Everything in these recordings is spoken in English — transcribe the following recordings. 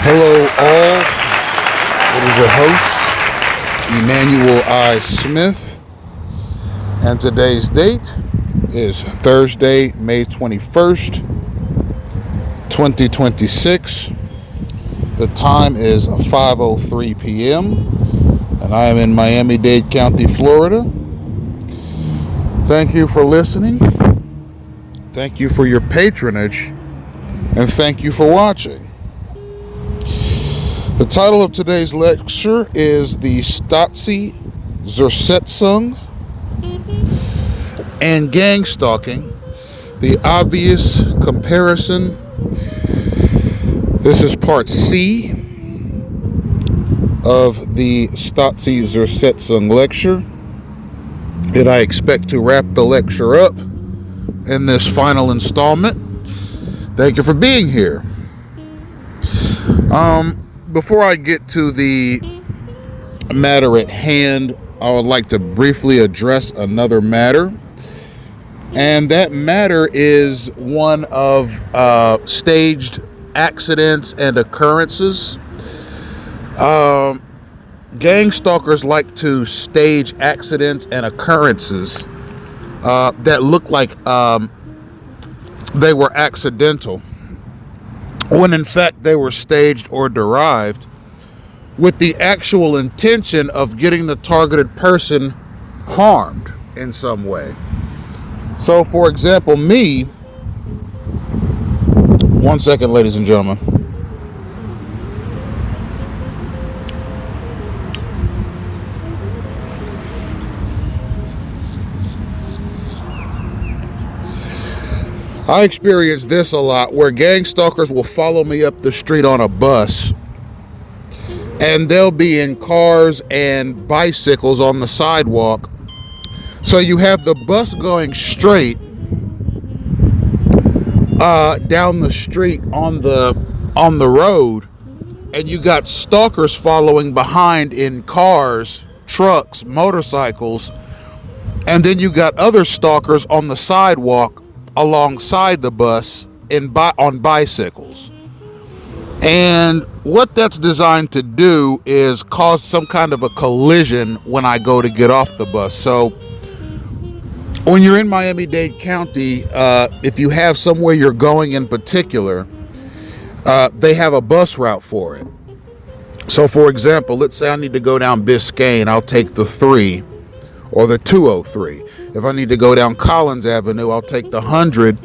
Hello all, it is your host, Emmanuel I. Smith, and today's date is Thursday, May 21st, 2026. The time is 5:03 p.m. and I am in Miami-Dade County, Florida. Thank you for listening, thank you for your patronage, and thank you for watching. The title of today's lecture is the Stasi Zersetzung and Gangstalking, the obvious comparison. This is part C of the Stasi Zersetzung lecture, and I expect to wrap the lecture up in this final installment. Thank you for being here. Before I get to the matter at hand, I would like to briefly address another matter. And that matter is one of staged accidents and occurrences. Gang stalkers like to stage accidents and occurrences that look like they were accidental, when in fact they were staged or derived with the actual intention of getting the targeted person harmed in some way. So, for example, me, one second, ladies and gentlemen. I experience this a lot, where gang stalkers will follow me up the street on a bus, and they'll be in cars and bicycles on the sidewalk. So you have the bus going straight down the street on the road, and you got stalkers following behind in cars, trucks, motorcycles, and then you got other stalkers on the sidewalk alongside the bus on bicycles. And what that's designed to do is cause some kind of a collision when I go to get off the bus. So when you're in Miami-Dade County, if you have somewhere you're going in particular, they have a bus route for it. So for example, let's say I need to go down Biscayne, I'll take the 3 or the 203. If I need to go down Collins Avenue, I'll take the 100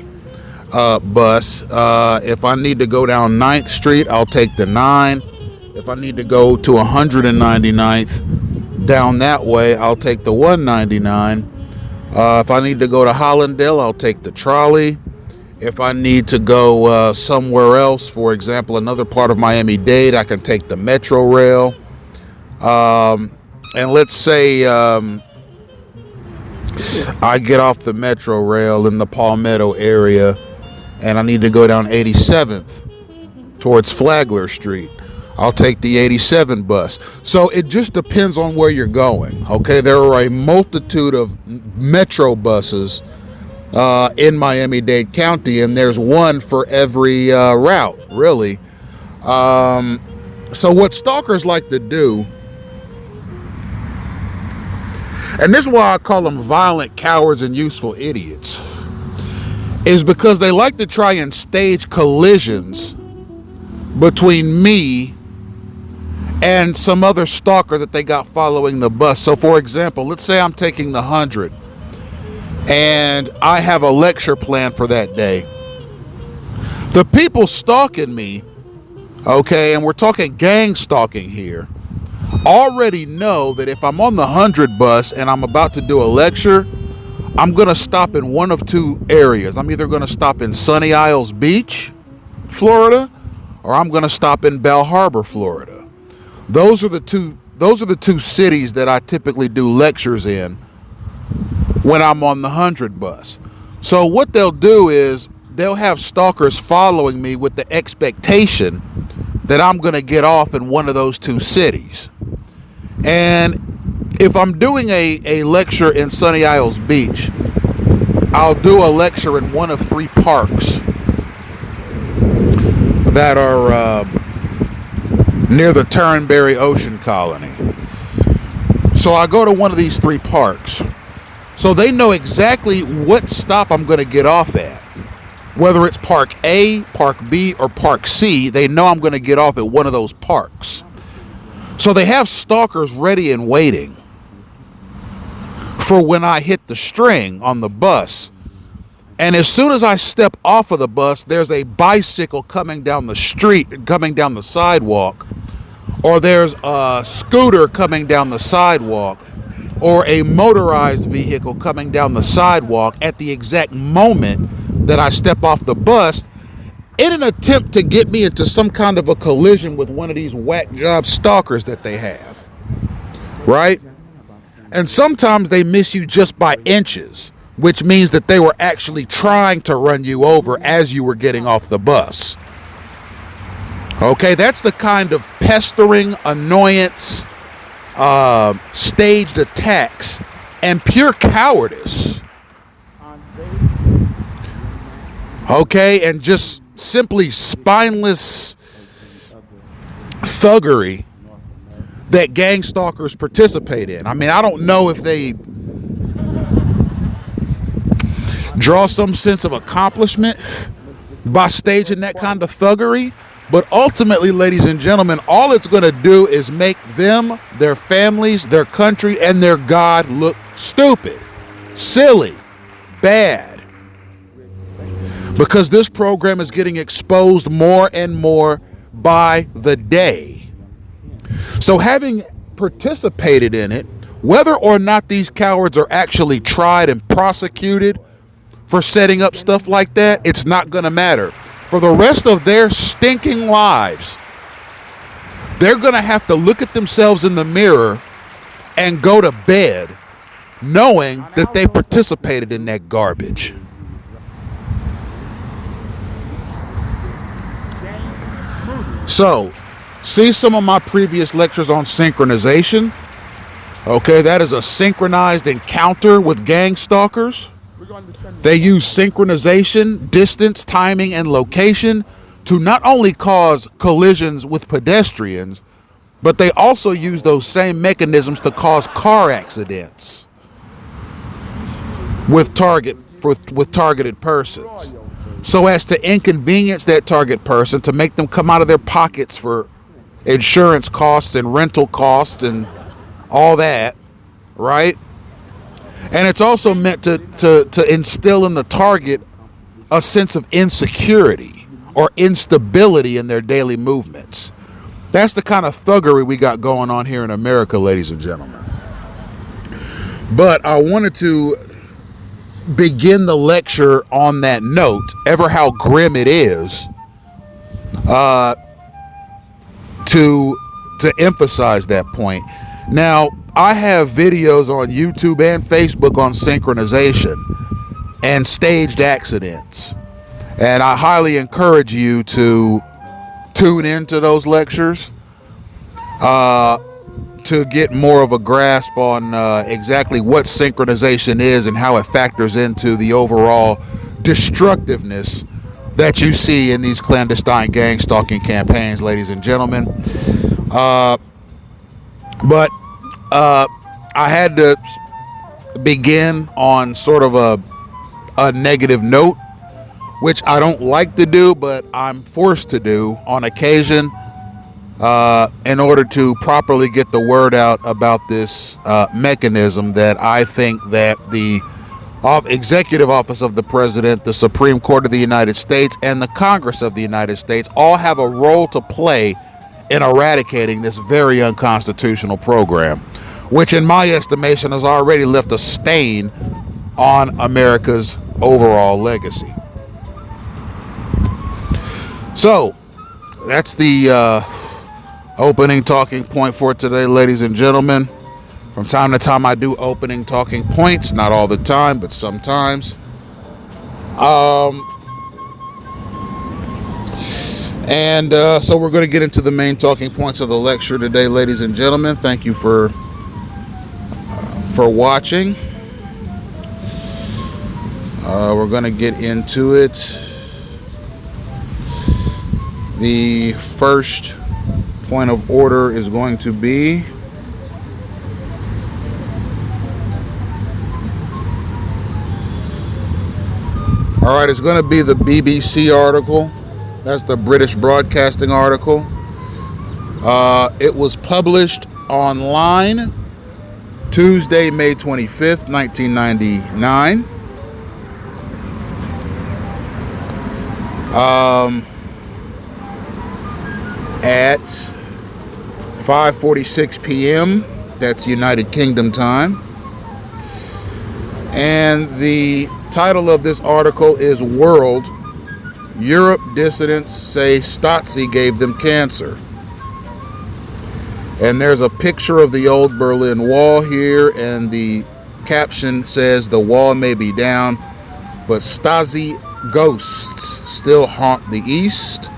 bus. If I need to go down 9th Street, I'll take the 9. If I need to go to 199th down that way, I'll take the 199. If I need to go to Hollandale, I'll take the trolley. If I need to go somewhere else, for example, another part of Miami-Dade, I can take the Metro Rail. And let's say I get off the Metro Rail in the Palmetto area and I need to go down 87th towards Flagler Street. I'll take the 87 bus. So it just depends on where you're going. Okay, there are a multitude of Metro buses in Miami-Dade County, and there's one for every route, really. So what stalkers like to do, and this is why I call them violent cowards and useful idiots, is because they like to try and stage collisions between me and some other stalker that they got following the bus. So for example, let's say I'm taking the 100 and I have a lecture planned for that day. The people stalking me, okay, and we're talking gang stalking here, already know that if I'm on the 100 bus and I'm about to do a lecture, I'm going to stop in one of two areas. I'm either going to stop in Sunny Isles Beach, Florida, or I'm going to stop in Bell Harbor, Florida. Those are the two cities that I typically do lectures in when I'm on the 100 bus. So what they'll do is they'll have stalkers following me with the expectation that I'm going to get off in one of those two cities. And if I'm doing a lecture in Sunny Isles Beach, I'll do a lecture in one of 3 parks that are near the Turnberry Ocean Colony. So I go to one of these 3 parks. So they know exactly what stop I'm going to get off at. Whether it's Park A, Park B, or Park C, they know I'm going to get off at one of those parks. So they have stalkers ready and waiting for when I hit the string on the bus. And as soon as I step off of the bus, there's a bicycle coming down the street, coming down the sidewalk, or there's a scooter coming down the sidewalk, or a motorized vehicle coming down the sidewalk at the exact moment that I step off the bus in an attempt to get me into some kind of a collision with one of these whack job stalkers that they have, right? And sometimes they miss you just by inches, which means that they were actually trying to run you over as you were getting off the bus. Okay, that's the kind of pestering, annoyance, staged attacks, and pure cowardice. Okay, and just simply spineless thuggery that gang stalkers participate in. I mean, I don't know if they draw some sense of accomplishment by staging that kind of thuggery, but ultimately, ladies and gentlemen, all it's going to do is make them, their families, their country, and their God look stupid, silly, bad. Because this program is getting exposed more and more by the day. So having participated in it, whether or not these cowards are actually tried and prosecuted for setting up stuff like that, it's not going to matter. For the rest of their stinking lives, they're going to have to look at themselves in the mirror and go to bed knowing that they participated in that garbage. So, see some of my previous lectures on synchronization. Okay, that is a synchronized encounter with gang stalkers. They use synchronization, distance, timing, and location to not only cause collisions with pedestrians, but they also use those same mechanisms to cause car accidents with targeted persons, so as to inconvenience that target person, to make them come out of their pockets for insurance costs and rental costs and all that, right? And it's also meant to instill in the target a sense of insecurity or instability in their daily movements. That's the kind of thuggery we got going on here in America, ladies and gentlemen. But I wanted to begin the lecture on that note, ever how grim it is, to emphasize that point. Now, I have videos on YouTube and Facebook on synchronization and staged accidents, and I highly encourage you to tune into those lectures to get more of a grasp on exactly what synchronization is and how it factors into the overall destructiveness that you see in these clandestine gang stalking campaigns, ladies and gentlemen. But I had to begin on sort of a negative note, which I don't like to do, but I'm forced to do on occasion in order to properly get the word out about this mechanism that I think that the Executive Office of the President, the Supreme Court of the United States, and the Congress of the United States all have a role to play in eradicating this very unconstitutional program, which in my estimation has already left a stain on America's overall legacy. So that's the opening talking point for today, ladies and gentlemen. From time to time I do opening talking points, not all the time, but sometimes. So we're going to get into the main talking points of the lecture today, ladies and gentlemen. Thank you for watching. We're going to get into it. The first point of order is going to be it's going to be the BBC article. That's the British Broadcasting article. It was published online Tuesday, May 25th, 1999. At 5:46 p.m. That's United Kingdom time. And the title of this article is World, Europe Dissidents Say Stasi Gave Them Cancer. And there's a picture of the old Berlin Wall here, and the caption says, "The wall may be down, but Stasi ghosts still haunt the East."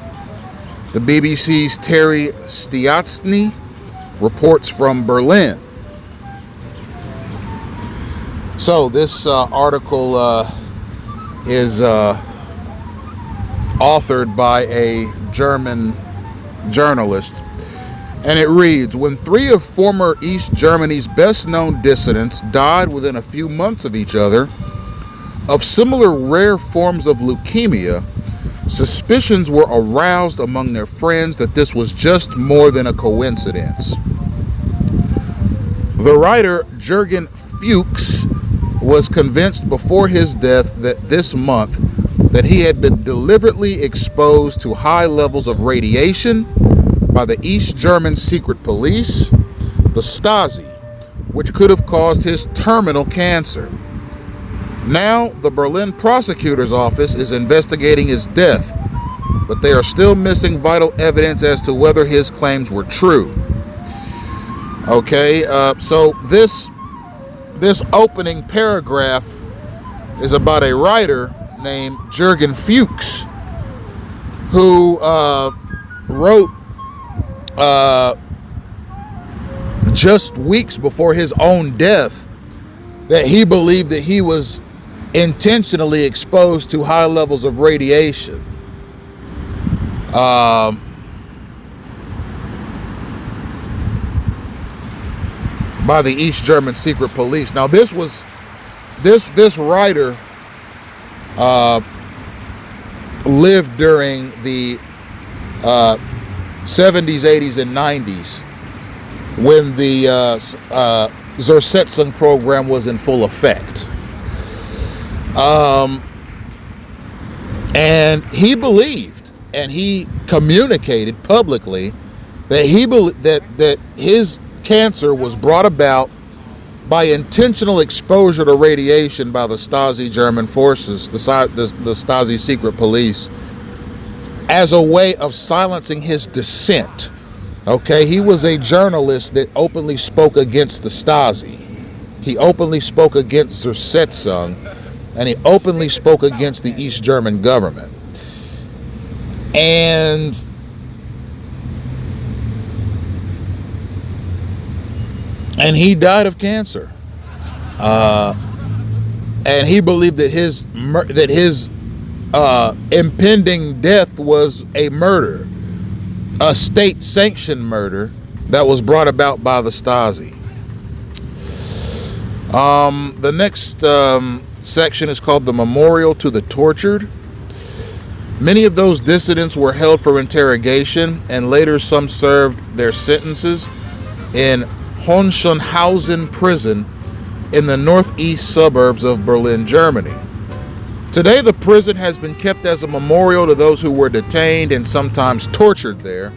The BBC's Terry Stiatsny reports from Berlin. So this article is authored by a German journalist, and it reads, "When three of former East Germany's best-known dissidents died within a few months of each other of similar rare forms of leukemia, suspicions were aroused among their friends that this was just more than a coincidence. The writer Jürgen Fuchs was convinced before his death that this month that he had been deliberately exposed to high levels of radiation by the East German secret police, the Stasi, which could have caused his terminal cancer. Now, the Berlin prosecutor's office is investigating his death, but they are still missing vital evidence as to whether his claims were true." Okay, so this opening paragraph is about a writer named Jürgen Fuchs, who wrote just weeks before his own death that he believed that he was intentionally exposed to high levels of radiation. By the East German secret police. Now this writer lived during the 70s, 80s, and 90s, when the Zersetzung program was in full effect. And he believed, and he communicated publicly that that his cancer was brought about by intentional exposure to radiation by the Stasi German forces, the Stasi secret police, as a way of silencing his dissent. Okay, he was a journalist that openly spoke against the Stasi. He openly spoke against Zersetzung, and he openly spoke against the East German government. And he died of cancer. And he believed that his impending death was a murder, a state-sanctioned murder that was brought about by the Stasi. The next section is called the Memorial to the Tortured. Many of those dissidents were held for interrogation, and later some served their sentences in Hohenschönhausen prison in the northeast suburbs of Berlin, Germany. Today, the prison has been kept as a memorial to those who were detained and sometimes tortured there.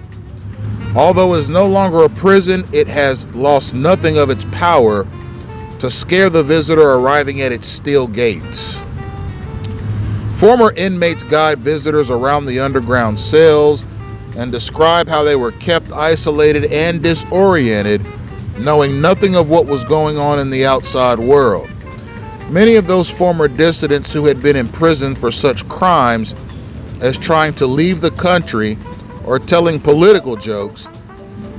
Although it is no longer a prison, it has lost nothing of its power to scare the visitor arriving at its steel gates. Former inmates guide visitors around the underground cells and describe how they were kept isolated and disoriented, knowing nothing of what was going on in the outside world. Many of those former dissidents who had been imprisoned for such crimes as trying to leave the country or telling political jokes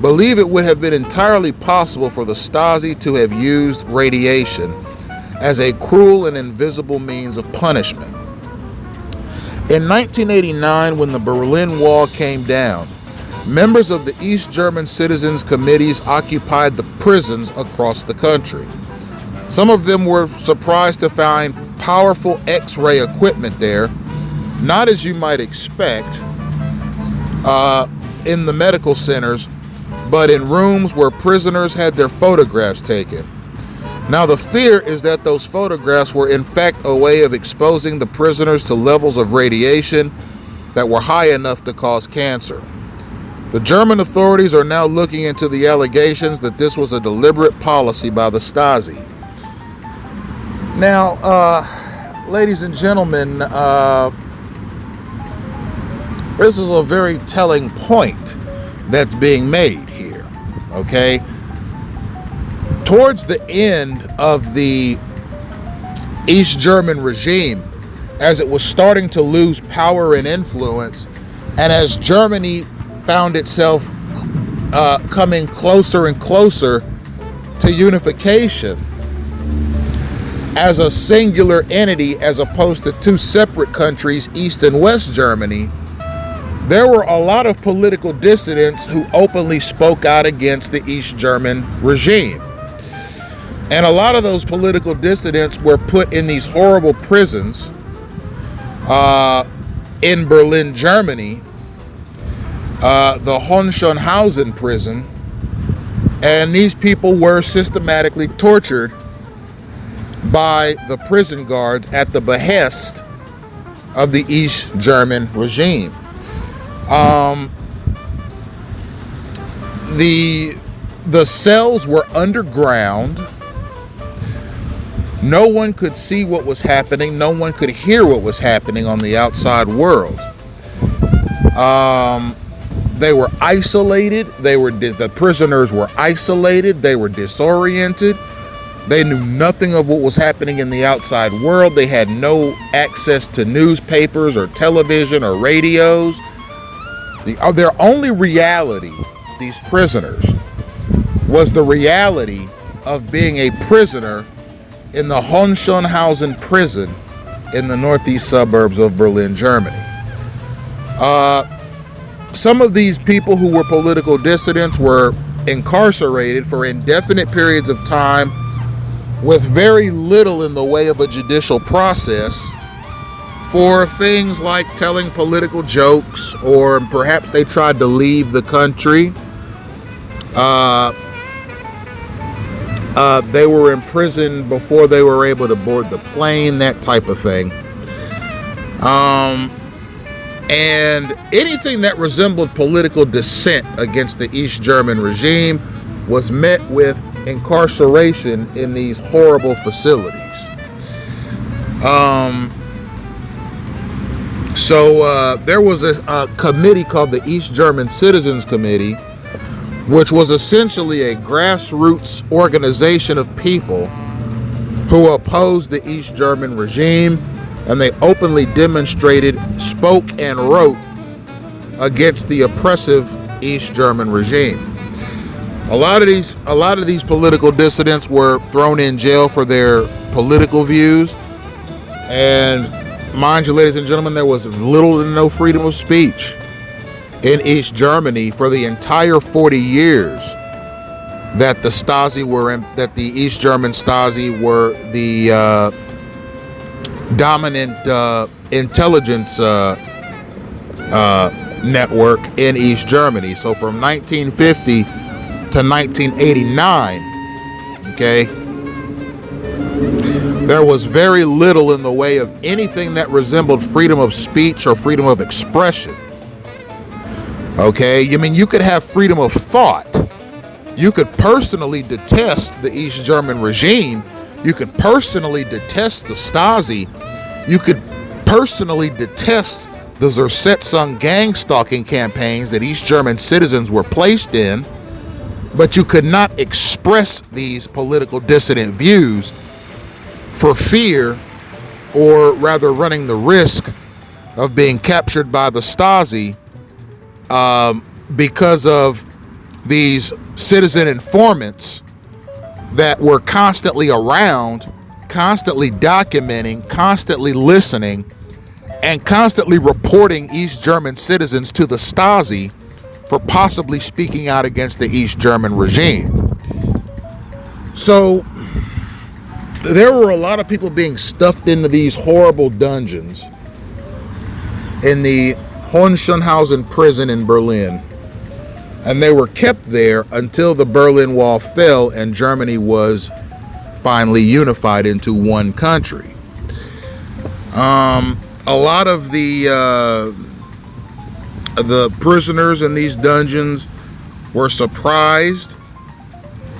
believe it would have been entirely possible for the Stasi to have used radiation as a cruel and invisible means of punishment. In 1989, when the Berlin Wall came down, members of the East German citizens' committees occupied the prisons across the country. Some of them were surprised to find powerful X-ray equipment there, not as you might expect in the medical centers, but in rooms where prisoners had their photographs taken. Now, the fear is that those photographs were in fact a way of exposing the prisoners to levels of radiation that were high enough to cause cancer. The German authorities are now looking into the allegations that this was a deliberate policy by the Stasi. Now, ladies and gentlemen, this is a very telling point that's being made here, okay? Towards the end of the East German regime, as it was starting to lose power and influence, and as Germany found itself coming closer and closer to unification as a singular entity as opposed to two separate countries, East and West Germany, there were a lot of political dissidents who openly spoke out against the East German regime. And a lot of those political dissidents were put in these horrible prisons in Berlin, Germany, the Hohenschönhausen prison, and these people were systematically tortured by the prison guards at the behest of the East German regime. The cells were underground. No one could see what was happening. No one could hear what was happening on the outside world. They were isolated. The prisoners were isolated. They were disoriented. They knew nothing of what was happening in the outside world. They had no access to newspapers or television or radios. Their only reality, these prisoners, was the reality of being a prisoner in the Hohenschönhausen prison in the northeast suburbs of Berlin, Germany. Some of these people who were political dissidents were incarcerated for indefinite periods of time with very little in the way of a judicial process, for things like telling political jokes, or perhaps they tried to leave the country. They were imprisoned before they were able to board the plane, that type of thing. And anything that resembled political dissent against the East German regime was met with incarceration in these horrible facilities. So there was a committee called the East German Citizens Committee, which was essentially a grassroots organization of people who opposed the East German regime, and they openly demonstrated, spoke, and wrote against the oppressive East German regime. A lot of these political dissidents were thrown in jail for their political views, and mind you, ladies and gentlemen, there was little to no freedom of speech in East Germany for the entire 40 years that the East German Stasi were the dominant intelligence network in East Germany. So from 1950 to 1989, okay, there was very little in the way of anything that resembled freedom of speech or freedom of expression. Okay, I mean, you could have freedom of thought. You could personally detest the East German regime. You could personally detest the Stasi. You could personally detest the Zersetzung and Gangstalking campaigns that East German citizens were placed in, but you could not express these political dissident views for fear, or rather running the risk of being captured by the Stasi because of these citizen informants that were constantly around, constantly documenting, constantly listening, and constantly reporting East German citizens to the Stasi for possibly speaking out against the East German regime. So there were a lot of people being stuffed into these horrible dungeons in the Hohenschönhausen prison in Berlin. And they were kept there until the Berlin Wall fell and Germany was finally unified into one country. A lot of the prisoners in these dungeons were surprised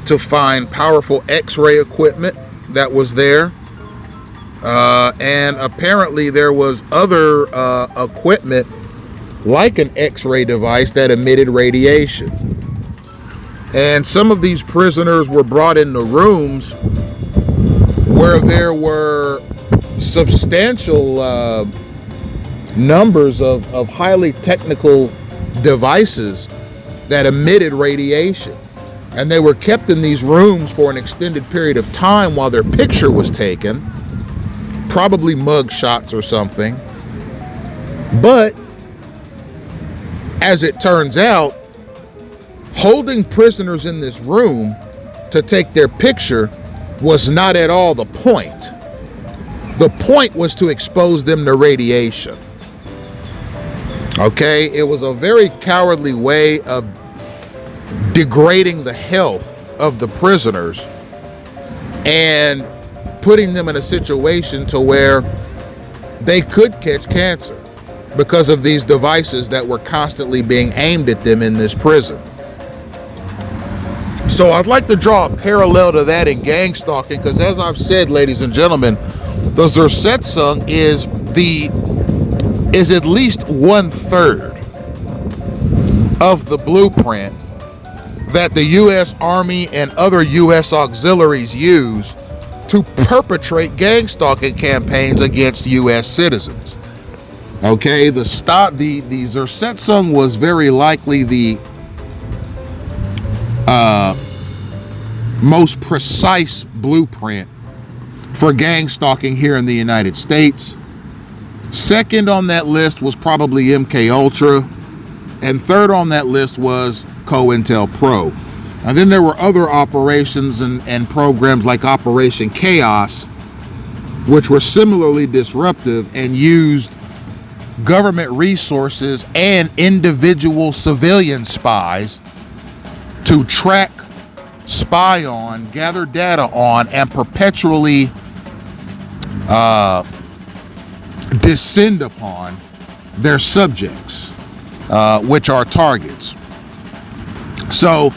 to find powerful X-ray equipment that was there. And apparently there was other equipment like an X-ray device that emitted radiation. And some of these prisoners were brought into rooms where there were substantial numbers of highly technical devices that emitted radiation. And they were kept in these rooms for an extended period of time while their picture was taken, probably mug shots or something. But as it turns out, holding prisoners in this room to take their picture was not at all the point. The point was to expose them to radiation. Okay, it was a very cowardly way of degrading the health of the prisoners and putting them in a situation to where they could catch cancer because of these devices that were constantly being aimed at them in this prison. So I'd like to draw a parallel to that in gang stalking, because as I've said, ladies and gentlemen, the Zersetzung is at least 1/3 of the blueprint that the U.S. Army and other U.S. auxiliaries use to perpetrate gang stalking campaigns against U.S. citizens. Okay, the Zersetzung was very likely the most precise blueprint for gang stalking here in the United States. Second on that list was probably MK Ultra, and third on that list was COINTELPRO. And then there were other operations and programs like Operation Chaos which were similarly disruptive and used government resources and individual civilian spies to track, spy on, gather data on, and perpetually descend upon their subjects, which are targets. So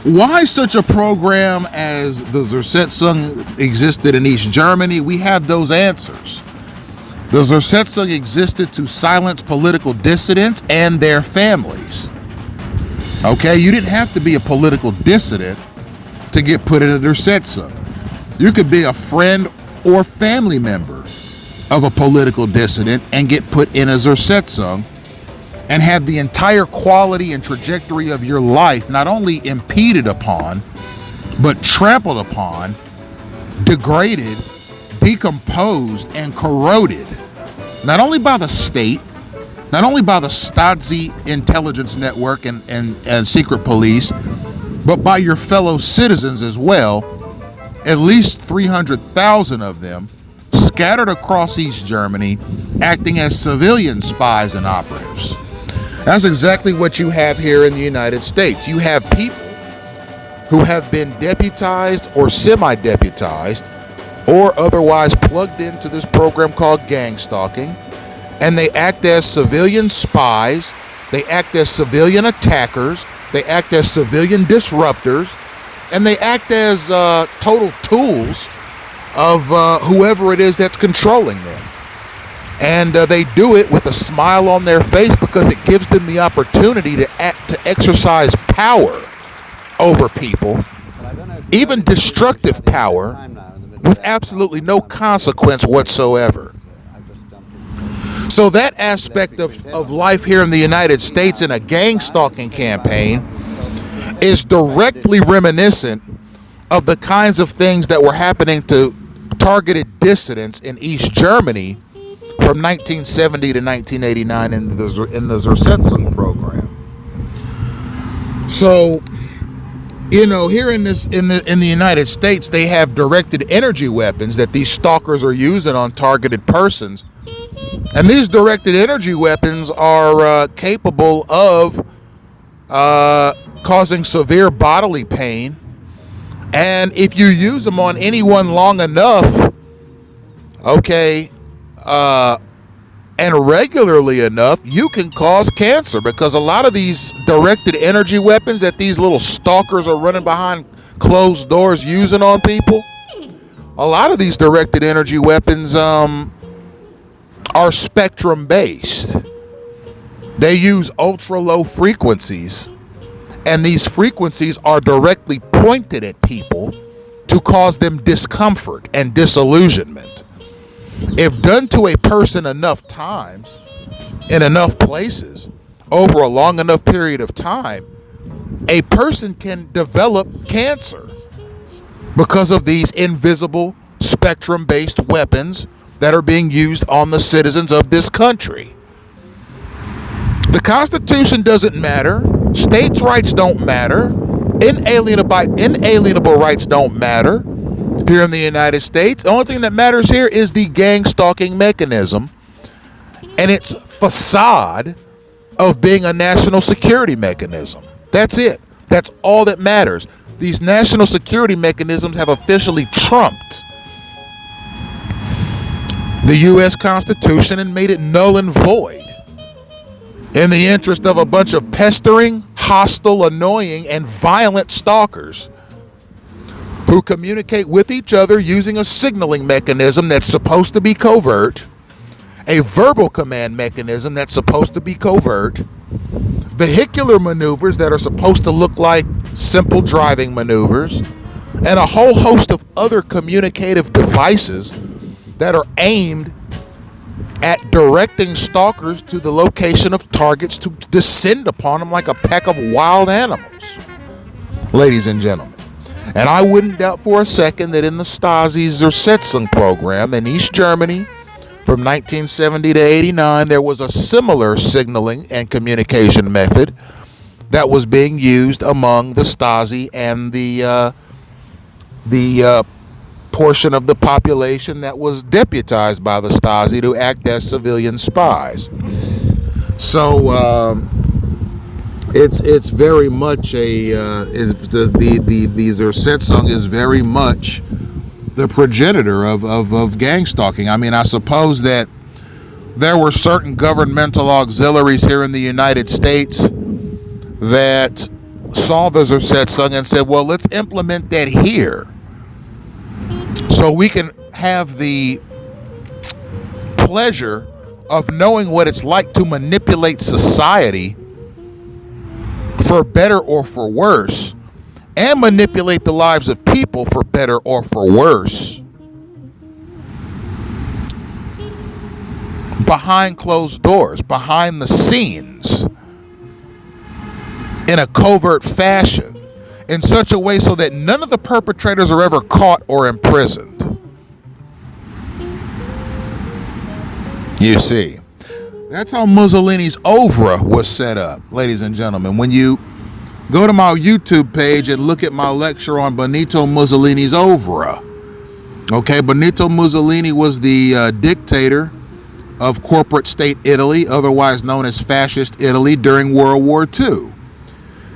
why such a program as the Zersetzung existed in East Germany? We have those answers. The Zersetzung existed to silence political dissidents and their families. Okay, you didn't have to be a political dissident to get put in a Zersetzung. You could be a friend or family member of a political dissident and get put in a Zersetzung and have the entire quality and trajectory of your life not only impeded upon, but trampled upon, degraded, decomposed, and corroded, not only by the state, not only by the Stasi intelligence network and secret police, but by your fellow citizens as well, at least 300,000 of them scattered across East Germany, acting as civilian spies and operatives. That's exactly what you have here in the United States. You have people who have been deputized or semi-deputized or otherwise plugged into this program called gangstalking, and they act as civilian spies, they act as civilian attackers, they act as civilian disruptors, and they act as total tools of whoever it is that's controlling them. And they do it with a smile on their face because it gives them the opportunity to exercise power over people, even destructive power, with absolutely no consequence whatsoever. So that aspect of life here in the United States in a gang-stalking campaign is directly reminiscent of the kinds of things that were happening to targeted dissidents in East Germany from 1970 to 1989 in the Zersetzung program. So, here in the United States, they have directed energy weapons that these stalkers are using on targeted persons, and these directed energy weapons are capable of causing severe bodily pain, and if you use them on anyone long enough, and regularly enough, you can cause cancer, because a lot of these directed energy weapons that these little stalkers are running behind closed doors using on people, a lot of these directed energy weapons are spectrum based. They use ultra low frequencies, and these frequencies are directly pointed at people to cause them discomfort and disillusionment. If done to a person enough times, in enough places, over a long enough period of time, a person can develop cancer because of these invisible spectrum-based weapons that are being used on the citizens of this country. The Constitution doesn't matter. States' rights don't matter. Inalienable rights don't matter here in the United States. The only thing that matters here is the gang-stalking mechanism and its facade of being a national security mechanism. That's it. That's all that matters. These national security mechanisms have officially trumped the U.S. Constitution and made it null and void in the interest of a bunch of pestering, hostile, annoying, and violent stalkers who communicate with each other using a signaling mechanism that's supposed to be covert, a verbal command mechanism that's supposed to be covert, vehicular maneuvers that are supposed to look like simple driving maneuvers, and a whole host of other communicative devices that are aimed at directing stalkers to the location of targets to descend upon them like a pack of wild animals, ladies and gentlemen. And I wouldn't doubt for a second that in the Stasi Zersetzung program in East Germany from 1970 to 89, there was a similar signaling and communication method that was being used among the Stasi and the portion of the population that was deputized by the Stasi to act as civilian spies. So it's very much the Zersetzung is very much the progenitor of gang stalking. I mean, I suppose that there were certain governmental auxiliaries here in the United States that saw the Zersetzung and said, well, let's implement that here so we can have the pleasure of knowing what it's like to manipulate society for better or for worse, and manipulate the lives of people for better or for worse behind closed doors, behind the scenes, in a covert fashion, in such a way so that none of the perpetrators are ever caught or imprisoned. You see, that's how Mussolini's oeuvre was set up, ladies and gentlemen. When you go to my YouTube page and look at my lecture on Benito Mussolini's oeuvre, okay, Benito Mussolini was the dictator of corporate state Italy, otherwise known as Fascist Italy, during World War II.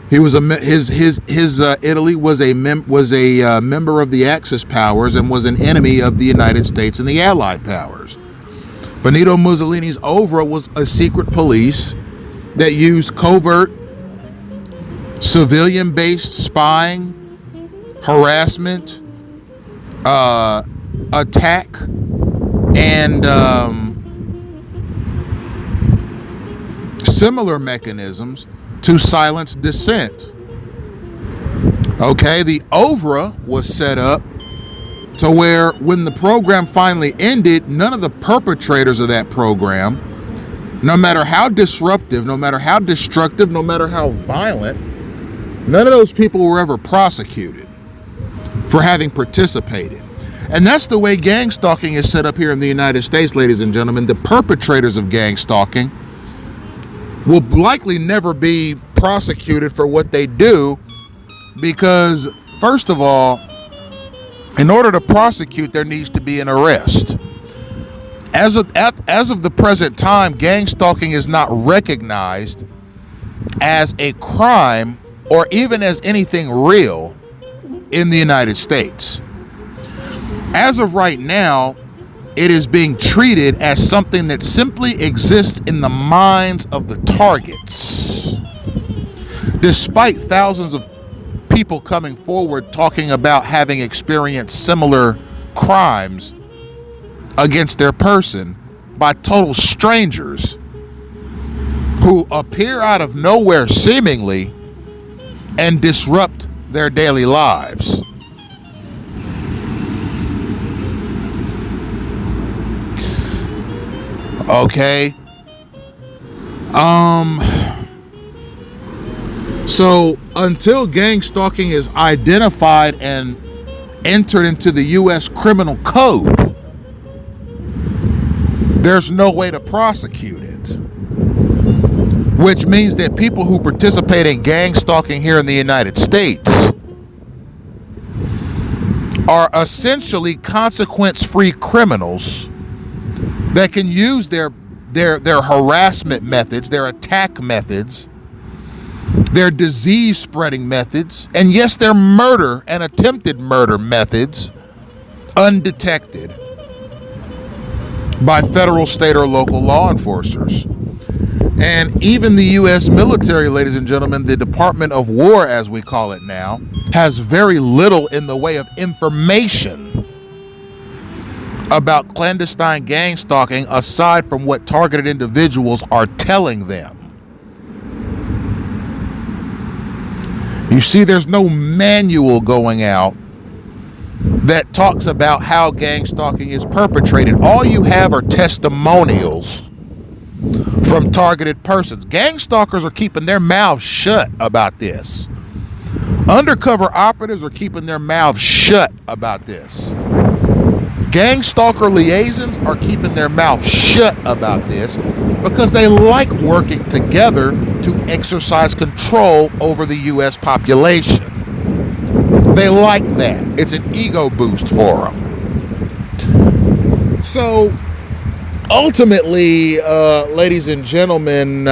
He was Italy was a member of the Axis powers and was an enemy of the United States and the Allied powers. Benito Mussolini's oeuvre was a secret police that used covert, civilian-based spying, harassment, attack, and similar mechanisms to silence dissent. Okay, the oeuvre was set up to where when the program finally ended, none of the perpetrators of that program, no matter how disruptive, no matter how destructive, no matter how violent, none of those people were ever prosecuted for having participated. And that's the way gang stalking is set up here in the United States, ladies and gentlemen. The perpetrators of gang stalking will likely never be prosecuted for what they do because, first of all, in order to prosecute, there needs to be an arrest. As of the present time, gang stalking is not recognized as a crime or even as anything real in the United States. As of right now, it is being treated as something that simply exists in the minds of the targets. Despite thousands of people coming forward talking about having experienced similar crimes against their person by total strangers who appear out of nowhere seemingly and disrupt their daily lives. Okay. So until gang stalking is identified and entered into the U.S. criminal code, there's no way to prosecute it. Which means that people who participate in gang stalking here in the United States are essentially consequence-free criminals that can use their harassment methods, their attack methods, their disease spreading methods, and yes, their murder and attempted murder methods undetected by federal, state, or local law enforcers. And even the U.S. military, ladies and gentlemen, the Department of War, as we call it now, has very little in the way of information about clandestine gang stalking aside from what targeted individuals are telling them. You see, there's no manual going out that talks about how gang stalking is perpetrated. All you have are testimonials from targeted persons. Gang stalkers are keeping their mouths shut about this. Undercover operatives are keeping their mouths shut about this. Gang stalker liaisons are keeping their mouths shut about this because they like working together to exercise control over the U.S. population. They like that. It's an ego boost for them. So ultimately, ladies and gentlemen,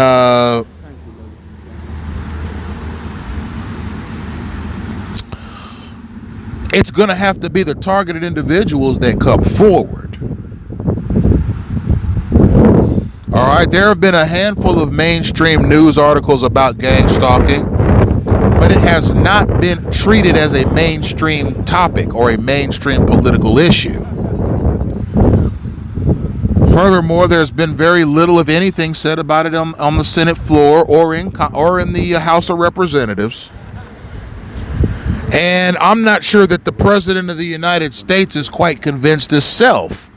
it's going to have to be the targeted individuals that come forward. All right, there have been a handful of mainstream news articles about gang stalking, but it has not been treated as a mainstream topic or a mainstream political issue. Furthermore, there's been very little, if anything, said about it on the Senate floor or in the House of Representatives. And I'm not sure that the President of the United States is quite convinced himself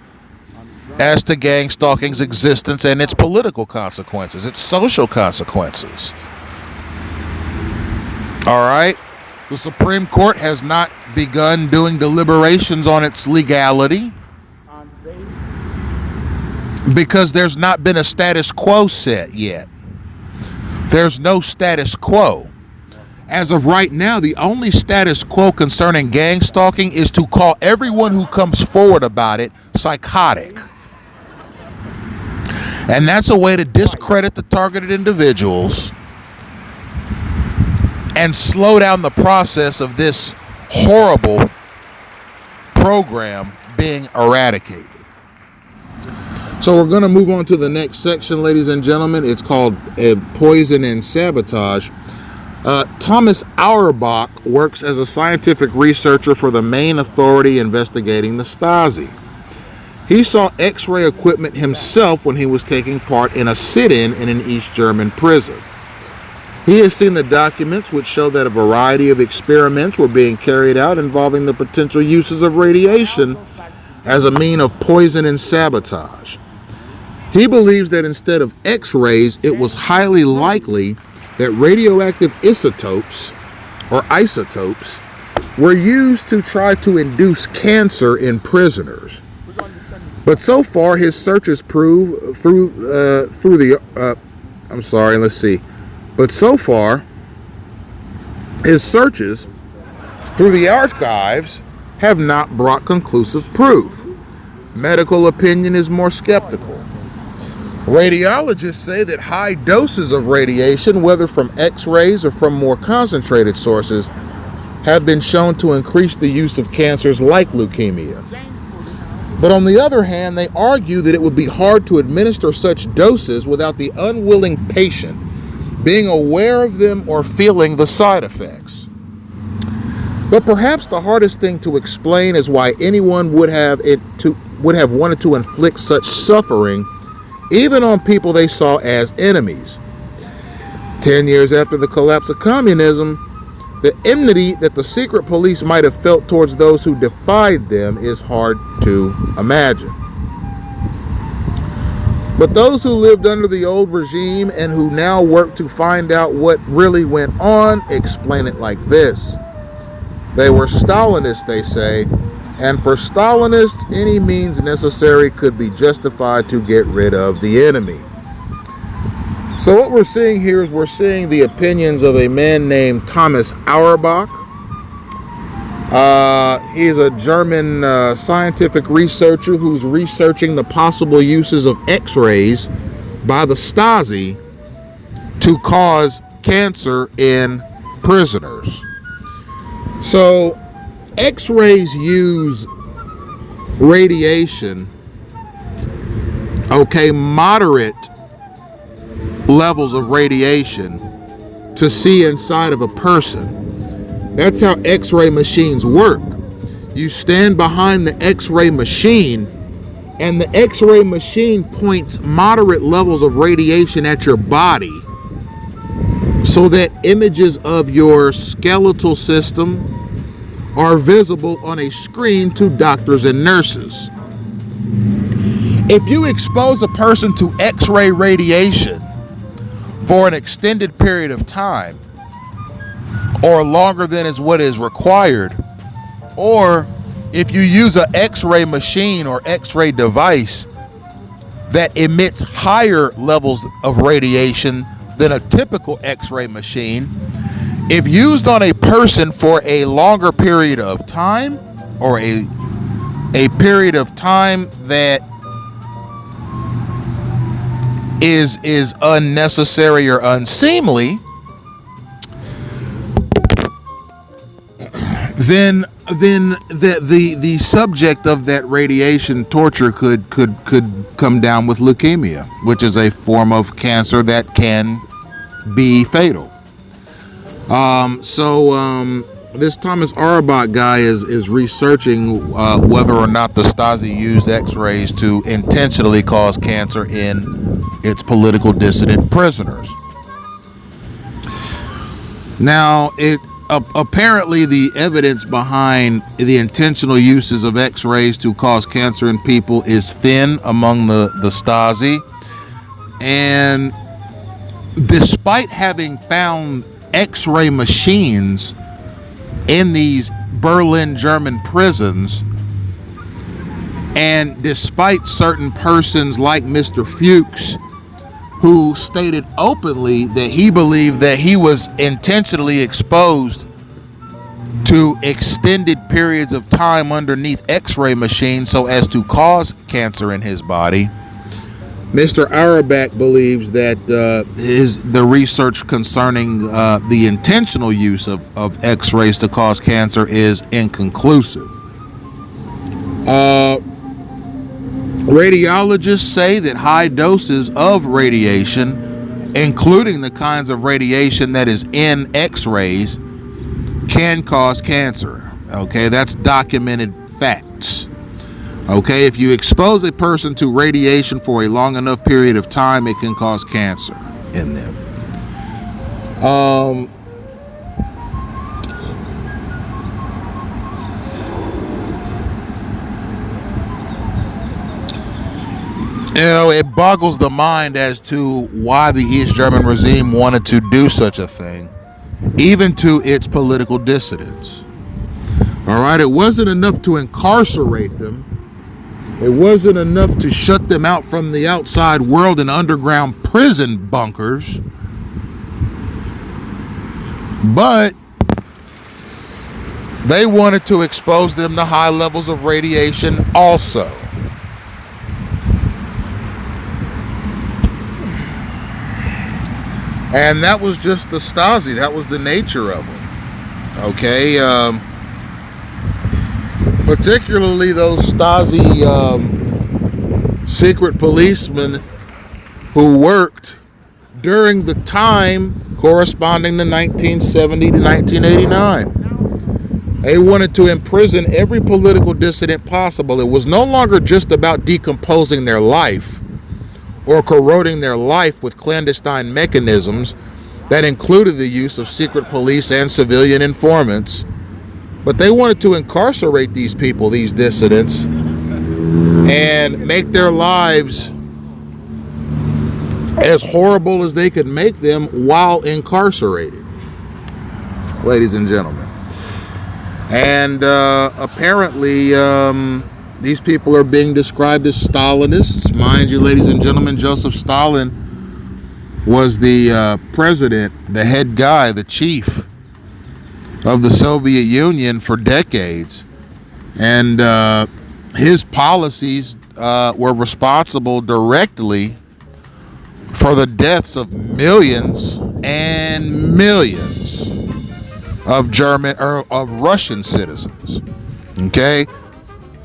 as to gang stalking's existence and its political consequences, its social consequences. All right. The Supreme Court has not begun doing deliberations on its legality because there's not been a status quo set yet. There's no status quo. As of right now, the only status quo concerning gang stalking is to call everyone who comes forward about it psychotic. And that's a way to discredit the targeted individuals and slow down the process of this horrible program being eradicated. So we're going to move on to the next section, ladies and gentlemen. It's called Poison and Sabotage. Thomas Auerbach works as a scientific researcher for the main authority investigating the Stasi. He saw X-ray equipment himself when he was taking part in a sit-in in an East German prison. He has seen the documents which show that a variety of experiments were being carried out involving the potential uses of radiation as a mean of poison and sabotage. He believes that instead of X-rays, it was highly likely that radioactive isotopes were used to try to induce cancer in prisoners. But so far, his searches prove But so far, his searches through the archives have not brought conclusive proof. Medical opinion is more skeptical. Radiologists say that high doses of radiation, whether from X-rays or from more concentrated sources, have been shown to increase the use of cancers like leukemia. But on the other hand, they argue that it would be hard to administer such doses without the unwilling patient being aware of them or feeling the side effects. But perhaps the hardest thing to explain is why anyone would have wanted to inflict such suffering even on people they saw as enemies. 10 years after the collapse of communism, the enmity that the secret police might have felt towards those who defied them is hard to imagine. But those who lived under the old regime and who now work to find out what really went on explain it like this. They were Stalinists, they say, and for Stalinists, any means necessary could be justified to get rid of the enemy. So what we're seeing here is we're seeing the opinions of a man named Thomas Auerbach. He is a German scientific researcher who's researching the possible uses of X-rays by the Stasi to cause cancer in prisoners. So X-rays use radiation, moderate levels of radiation to see inside of a person. That's how X-ray machines work. You stand behind the X-ray machine, and the X-ray machine points moderate levels of radiation at your body so that images of your skeletal system are visible on a screen to doctors and nurses. If you expose a person to X-ray radiation for an extended period of time, or longer than is what is required, or if you use an X-ray machine or X-ray device that emits higher levels of radiation than a typical X-ray machine, if used on a person for a longer period of time or a a period of time that is unnecessary or unseemly, then the subject of that radiation torture could come down with leukemia, which is a form of cancer that can be fatal. This Thomas Arabot guy is researching whether or not the Stasi used X-rays to intentionally cause cancer in its political dissident prisoners. Now, apparently the evidence behind the intentional uses of X-rays to cause cancer in people is thin among the Stasi, and despite having found X-ray machines in these Berlin German prisons, and despite certain persons like Mr. Fuchs, who stated openly that he believed that he was intentionally exposed to extended periods of time underneath X-ray machines so as to cause cancer in his body, Mr. Arabak believes that the research concerning the intentional use of X-rays to cause cancer is inconclusive. Radiologists say that high doses of radiation, including the kinds of radiation that is in X-rays, can cause cancer. Okay, that's documented facts. Okay, if you expose a person to radiation for a long enough period of time, it can cause cancer in them. It boggles the mind as to why the East German regime wanted to do such a thing, even to its political dissidents. All right, it wasn't enough to incarcerate them. It wasn't enough to shut them out from the outside world in underground prison bunkers. But they wanted to expose them to high levels of radiation also. And that was just the Stasi. That was the nature of them. Okay. Particularly those Stasi secret policemen who worked during the time corresponding to 1970 to 1989. They wanted to imprison every political dissident possible. It was no longer just about decomposing their life or corroding their life with clandestine mechanisms that included the use of secret police and civilian informants. But they wanted to incarcerate these people, these dissidents, and make their lives as horrible as they could make them while incarcerated, ladies and gentlemen. And apparently, these people are being described as Stalinists. Mind you, ladies and gentlemen, Joseph Stalin was the president, the head guy, the chief of the Soviet Union for decades. And his policies were responsible directly for the deaths of millions and millions of German or of Russian citizens. Okay?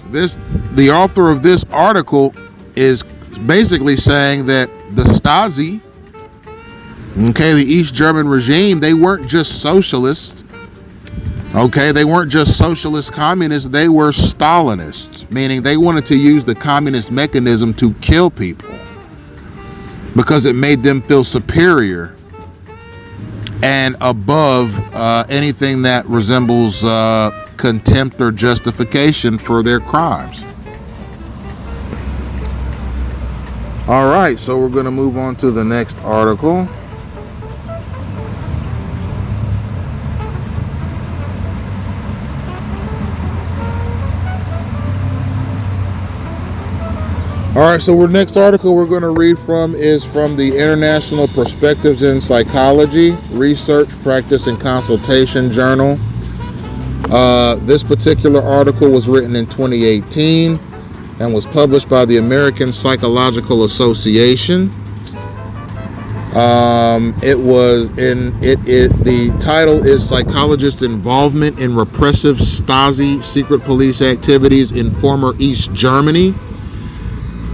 The author of this article is basically saying that the Stasi, okay, the East German regime, they weren't just socialists. Okay, they weren't just socialist communists, they were Stalinists, meaning they wanted to use the communist mechanism to kill people because it made them feel superior and above anything that resembles contempt or justification for their crimes. All right, so we're going to move on to the next article. All right, so our next article we're going to read from is from the International Perspectives in Psychology, Research, Practice, and Consultation Journal. This particular article was written in 2018 and was published by the American Psychological Association. The title is Psychologists' Involvement in Repressive Stasi Secret Police Activities in Former East Germany.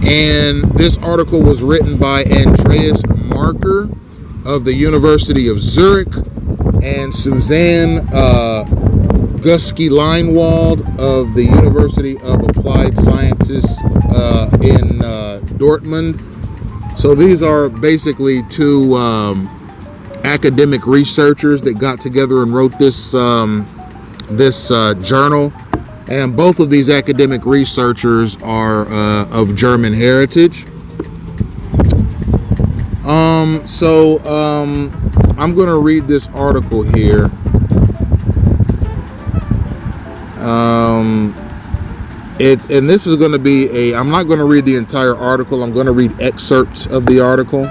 And this article was written by Andreas Marker of the University of Zurich and Suzanne Guski-Leinwald of the University of Applied Sciences in Dortmund. So these are basically two academic researchers that got together and wrote this journal. And both of these academic researchers are of German heritage. I'm going to read this article here. And this is going to be I'm not going to read the entire article. I'm going to read excerpts of the article.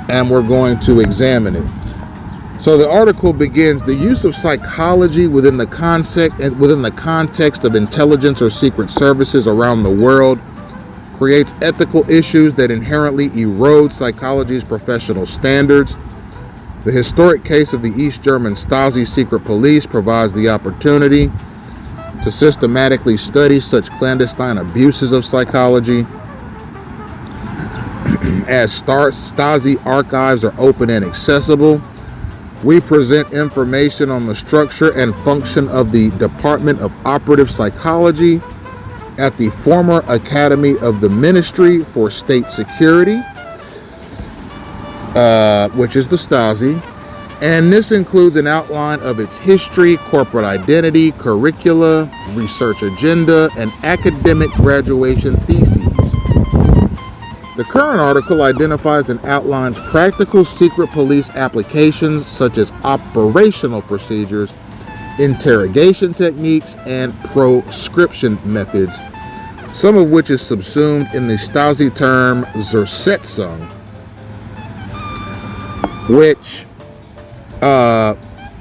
And we're going to examine it. So the article begins: the use of psychology within the context of intelligence or secret services around the world creates ethical issues that inherently erode psychology's professional standards. The historic case of the East German Stasi secret police provides the opportunity to systematically study such clandestine abuses of psychology. As Stasi archives are open and accessible, we present information on the structure and function of the Department of Operative Psychology at the former Academy of the Ministry for State Security, which is the Stasi, and this includes an outline of its history, corporate identity, curricula, research agenda, and academic graduation theses. The current article identifies and outlines practical secret police applications such as operational procedures, interrogation techniques, and proscription methods, some of which is subsumed in the Stasi term Zersetzung, which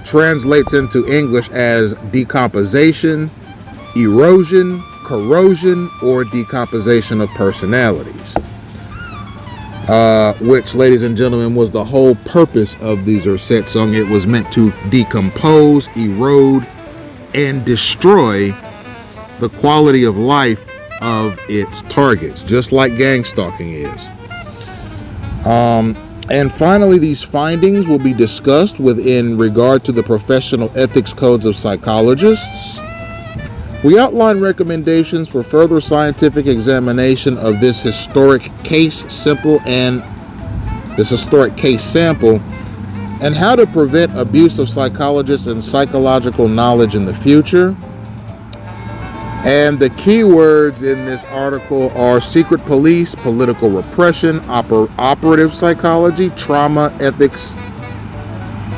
translates into English as decomposition, erosion, corrosion, or decomposition of personalities. Which, ladies and gentlemen, was the whole purpose of the Zersetzung. It was meant to decompose, erode, and destroy the quality of life of its targets, just like gangstalking is. And finally, these findings will be discussed within regard to the professional ethics codes of psychologists. We outline recommendations for further scientific examination of this historic case sample and how to prevent abuse of psychologists and psychological knowledge in the future. And the key words in this article are secret police, political repression, operative psychology, trauma, ethics,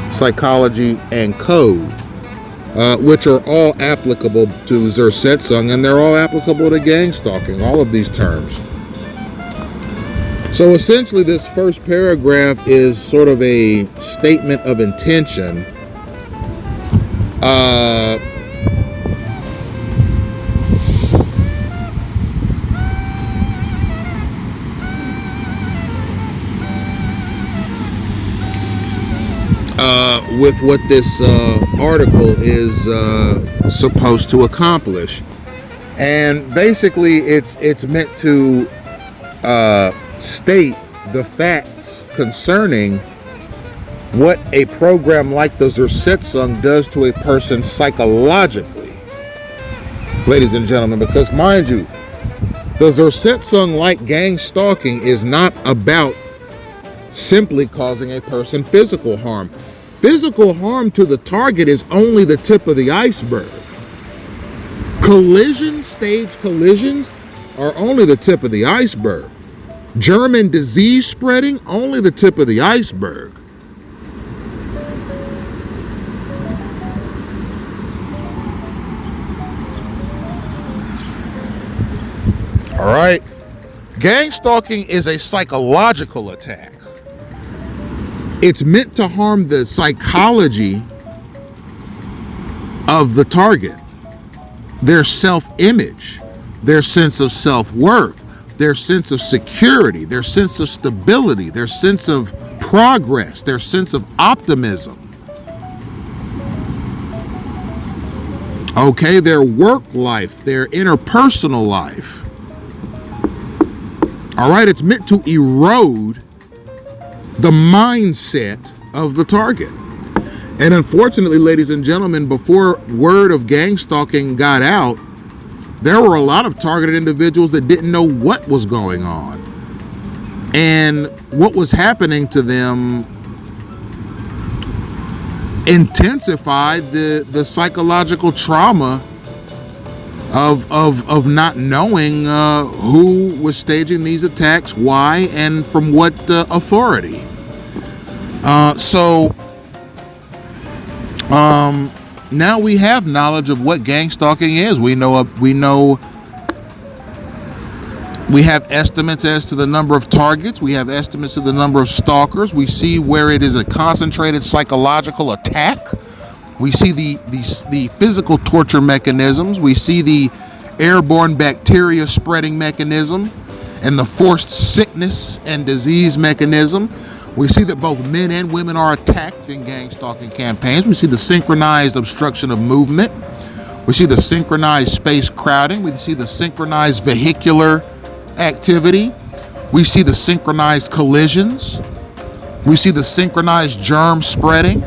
psychology, and code, which are all applicable to Zersetzung, and they're all applicable to gangstalking, all of these terms. So essentially, this first paragraph is sort of a statement of intention. With what this article is supposed to accomplish. And basically it's meant to state the facts concerning what a program like the Zersetzung does to a person psychologically, ladies and gentlemen, because mind you, the Zersetzung, like gangstalking, is not about simply causing a person physical harm. Physical harm to the target is only the tip of the iceberg. Stage collisions are only the tip of the iceberg. German disease spreading, only the tip of the iceberg. All right. Gangstalking is a psychological attack. It's meant to harm the psychology of the target, their self-image, their sense of self-worth, their sense of security, their sense of stability, their sense of progress, their sense of optimism. Okay, their work life, their interpersonal life. All right, it's meant to erode the mindset of the target. And unfortunately, ladies and gentlemen, before word of gang stalking got out, there were a lot of targeted individuals that didn't know what was going on. And what was happening to them intensified the psychological trauma of not knowing who was staging these attacks, why, and from what authority. So now we have knowledge of what gang stalking is. We have estimates as to the number of targets. We have estimates of the number of stalkers. We see where it is a concentrated psychological attack. We see the physical torture mechanisms. We see the airborne bacteria spreading mechanism and the forced sickness and disease mechanism. We see that both men and women are attacked in gang stalking campaigns. We see the synchronized obstruction of movement. We see the synchronized space crowding. We see the synchronized vehicular activity. We see the synchronized collisions. We see the synchronized germ spreading.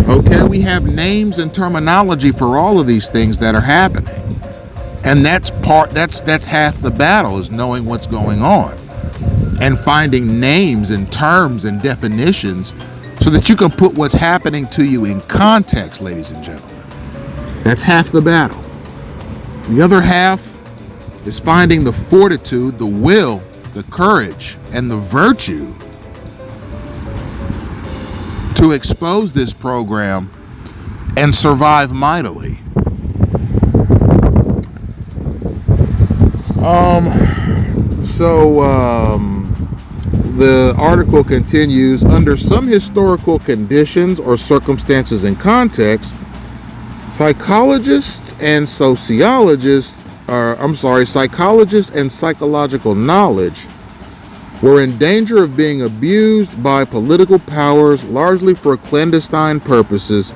Okay, we have names and terminology for all of these things that are happening. And that's half the battle, is knowing what's going on and finding names and terms and definitions so that you can put what's happening to you in context, ladies and gentlemen. That's half the battle. The other half is finding the fortitude, the will, the courage, and the virtue to expose this program and survive mightily. The article continues, under some historical conditions or circumstances and contexts, psychologists and psychological knowledge were in danger of being abused by political powers, largely for clandestine purposes,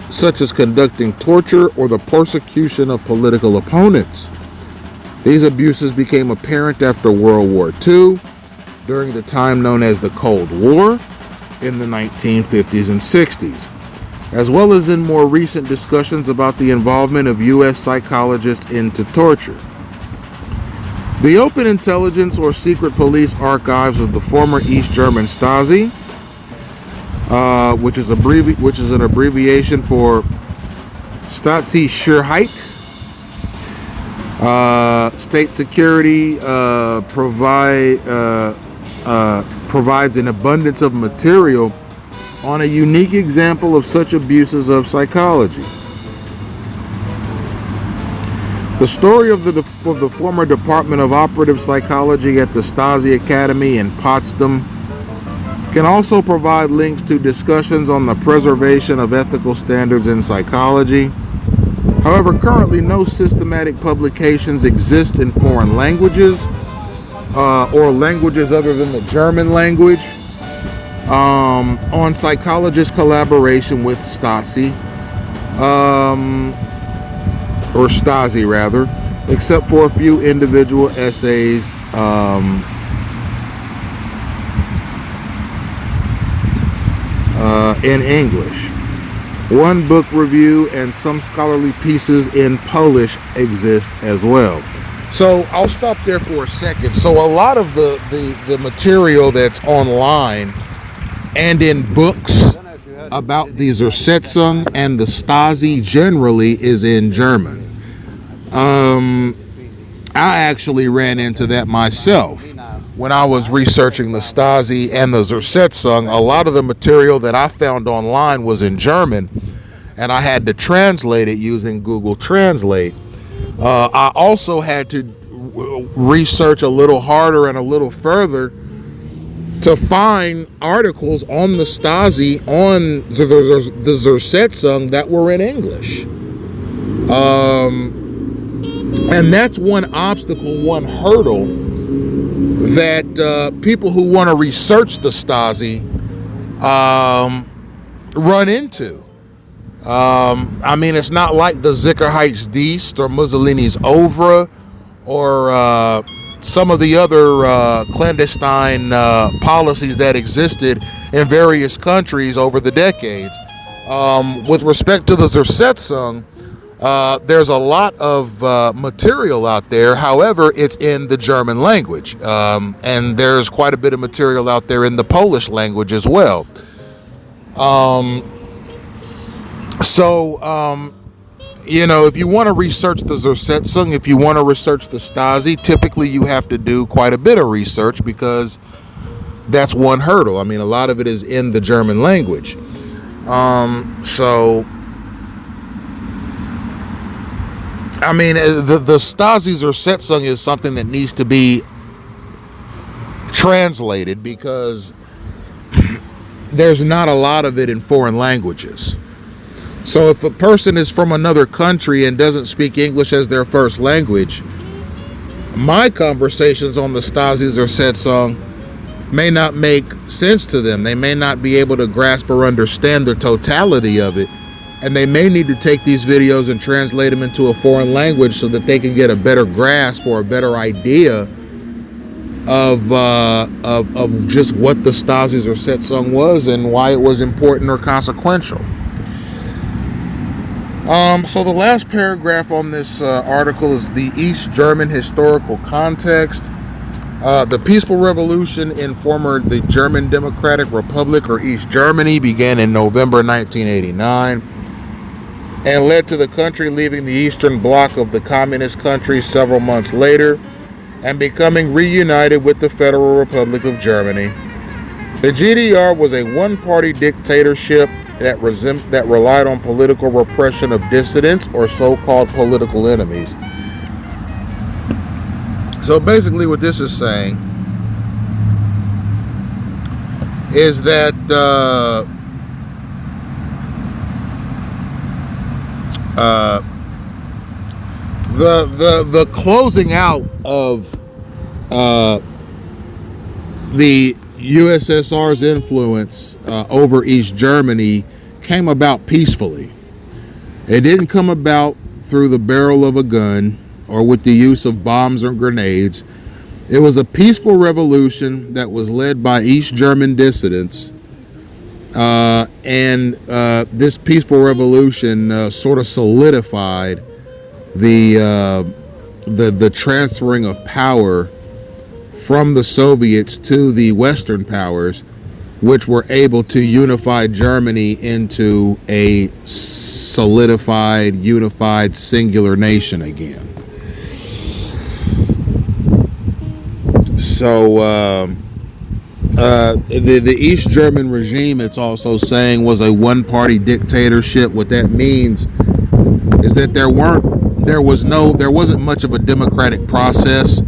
such as conducting torture or the persecution of political opponents. These abuses became apparent after World War II, during the time known as the Cold War, in the 1950s and 60s, as well as in more recent discussions about the involvement of U.S. psychologists into torture. The open intelligence or secret police archives of the former East German Stasi, which is an abbreviation for Stasi Zersetzung, state security, provides an abundance of material on a unique example of such abuses of psychology. The story of the former Department of Operative Psychology at the Stasi Academy in Potsdam can also provide links to discussions on the preservation of ethical standards in psychology. However, currently no systematic publications exist in foreign languages or languages other than the German language on psychologist collaboration with Stasi, or Stasi rather, except for a few individual essays in English. One book review and some scholarly pieces in Polish exist as well. So I'll stop there for a second. So a lot of the material that's online and in books about the Zersetzung and the Stasi generally is in German. I actually ran into that myself. When I was researching the Stasi and the Zersetzung, a lot of the material that I found online was in German, and I had to translate it using Google Translate. I also had to research a little harder and a little further to find articles on the Stasi, on the Zersetzung, that were in English. And that's one obstacle, one hurdle that people who want to research the Stasi run into. I mean, it's not like the Sicherheitsdienst or Mussolini's Ovra or some of the other clandestine policies that existed in various countries over the decades. With respect to the Zersetzung, there's a lot of material out there. However, it's in the German language. And there's quite a bit of material out there in the Polish language as well. You know, if you want to research the Zersetzung, if you want to research the Stasi, typically you have to do quite a bit of research because that's one hurdle. I mean, a lot of it is in the German language. I mean, the Stasi Zersetzung is something that needs to be translated because there's not a lot of it in foreign languages. So if a person is from another country and doesn't speak English as their first language, my conversations on the Stasi Zersetzung may not make sense to them. They may not be able to grasp or understand the totality of it. And they may need to take these videos and translate them into a foreign language so that they can get a better grasp or a better idea of just what the Stasi Zersetzung was and why it was important or consequential. So the last paragraph on this article is the East German historical context. The peaceful revolution in the German Democratic Republic, or East Germany, began in November 1989 and led to the country leaving the Eastern Bloc of the communist countries several months later and becoming reunited with the Federal Republic of Germany. The GDR was a one-party dictatorship that relied on political repression of dissidents or so-called political enemies. So basically what this is saying is that the closing out of the USSR's influence over East Germany came about peacefully. It didn't come about through the barrel of a gun or with the use of bombs or grenades. It was a peaceful revolution that was led by East German dissidents. And this peaceful revolution sort of solidified the transferring of power from the Soviets to the Western powers, which were able to unify Germany into a solidified, unified, singular nation again. So the East German regime, it's also saying, was a one-party dictatorship. What that means is that there wasn't much of a democratic process.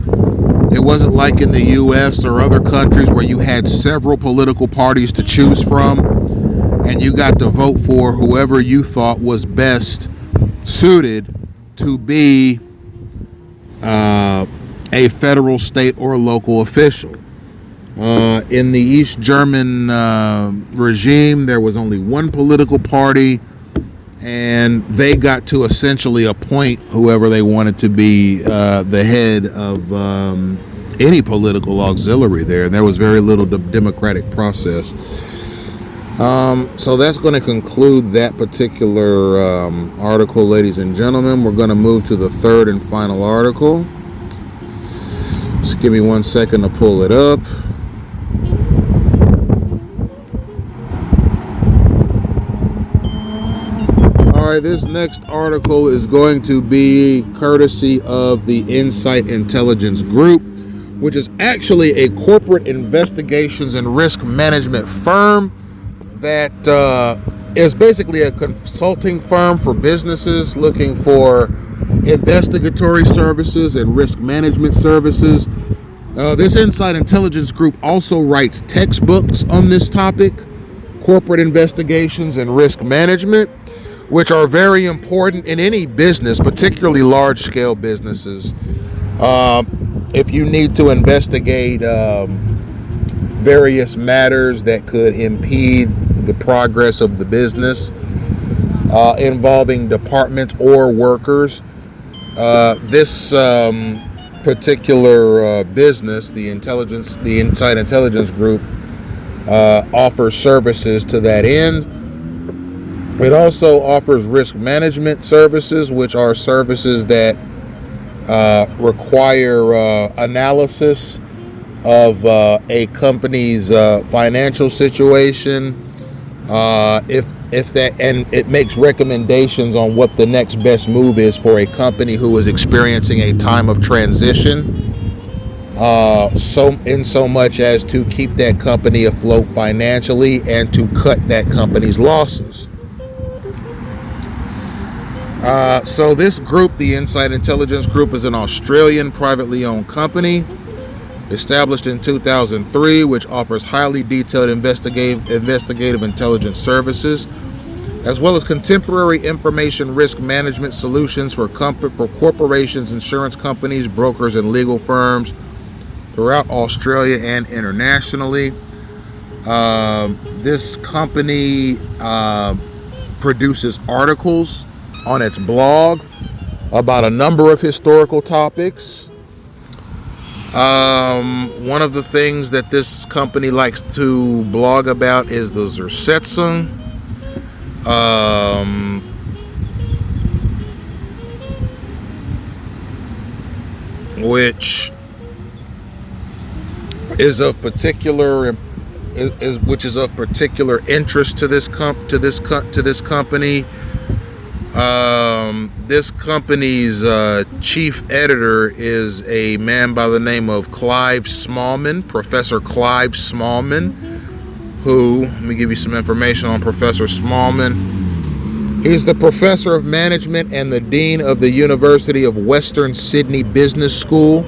It wasn't like in the U.S. or other countries where you had several political parties to choose from, and you got to vote for whoever you thought was best suited to be a federal, state, or local official. In the East German regime, there was only one political party, and they got to essentially appoint whoever they wanted to be the head of any political auxiliary there. And there was very little democratic process. So that's going to conclude that particular article, ladies and gentlemen. We're going to move to the third and final article. Just give me 1 second to pull it up. Alright, this next article is going to be courtesy of the Insight Intelligence Group, which is actually a corporate investigations and risk management firm that is basically a consulting firm for businesses looking for investigatory services and risk management services. This Inside Intelligence group also writes textbooks on this topic, corporate investigations and risk management, which are very important in any business, particularly large-scale businesses. If you need to investigate various matters that could impede the progress of the business involving departments or workers, this particular business, the Inside Intelligence Group, offers services to that end. It also offers risk management services, which are services that require analysis of a company's financial situation, if that, and it makes recommendations on what the next best move is for a company who is experiencing a time of transition, so much as to keep that company afloat financially and to cut that company's losses. So this group, the Inside Intelligence Group, is an Australian privately owned company established in 2003, which offers highly detailed investigative intelligence services, as well as contemporary information risk management solutions for corporations, insurance companies, brokers, and legal firms throughout Australia and internationally. This company produces articles on its blog about a number of historical topics. One of the things that this company likes to blog about is the Zersetzung, which is of particular interest to this company. This company's chief editor is a man by the name of Clive Smallman, Professor Clive Smallman, who, let me give you some information on Professor Smallman. He's the professor of management and the dean of the University of Western Sydney Business School.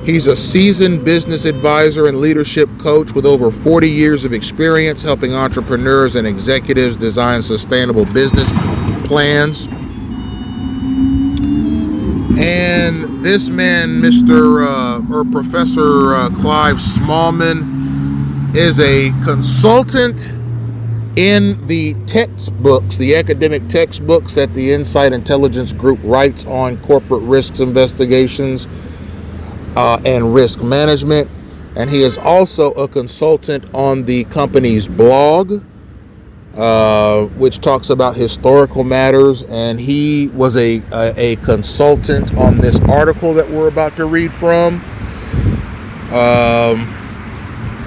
He's a seasoned business advisor and leadership coach with over 40 years of experience helping entrepreneurs and executives design sustainable business plans. And this man, Professor Clive Smallman, is a consultant in the textbooks, the academic textbooks that the Inside Intelligence Group writes on corporate risks investigations and risk management. And he is also a consultant on the company's blog, which talks about historical matters, and he was a consultant on this article that we're about to read from.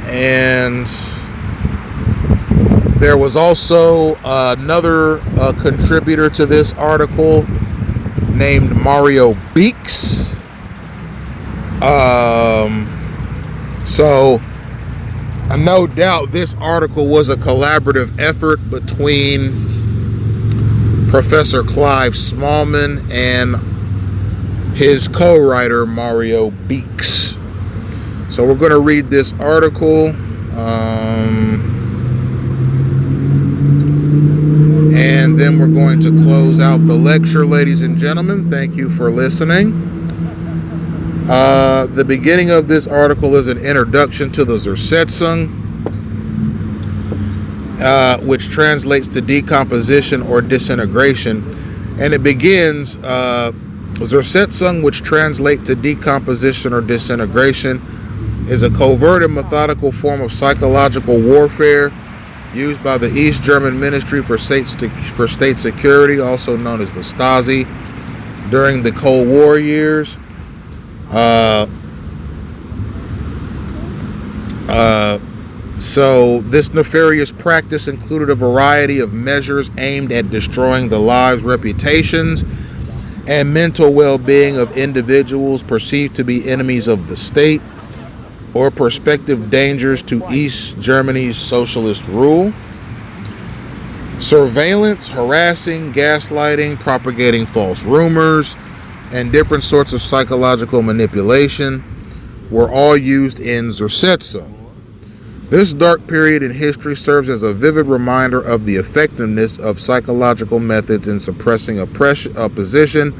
And there was also another contributor to this article named Mario Beeks. So no doubt this article was a collaborative effort between Professor Clive Smallman and his co-writer Mario Beeks. So we're going to read this article, and then we're going to close out the lecture, ladies and gentlemen. Thank you for listening. The beginning of this article is an introduction to the Zersetzung, which translates to decomposition or disintegration. And it begins, Zersetzung, which translates to decomposition or disintegration, is a covert and methodical form of psychological warfare used by the East German Ministry for State Security, also known as the Stasi, during the Cold War years. So this nefarious practice included a variety of measures aimed at destroying the lives, reputations, and mental well-being of individuals perceived to be enemies of the state or prospective dangers to East Germany's socialist rule. Surveillance, harassing, gaslighting, propagating false rumors, and different sorts of psychological manipulation were all used in Zersetzung. This dark period in history serves as a vivid reminder of the effectiveness of psychological methods in suppressing opposition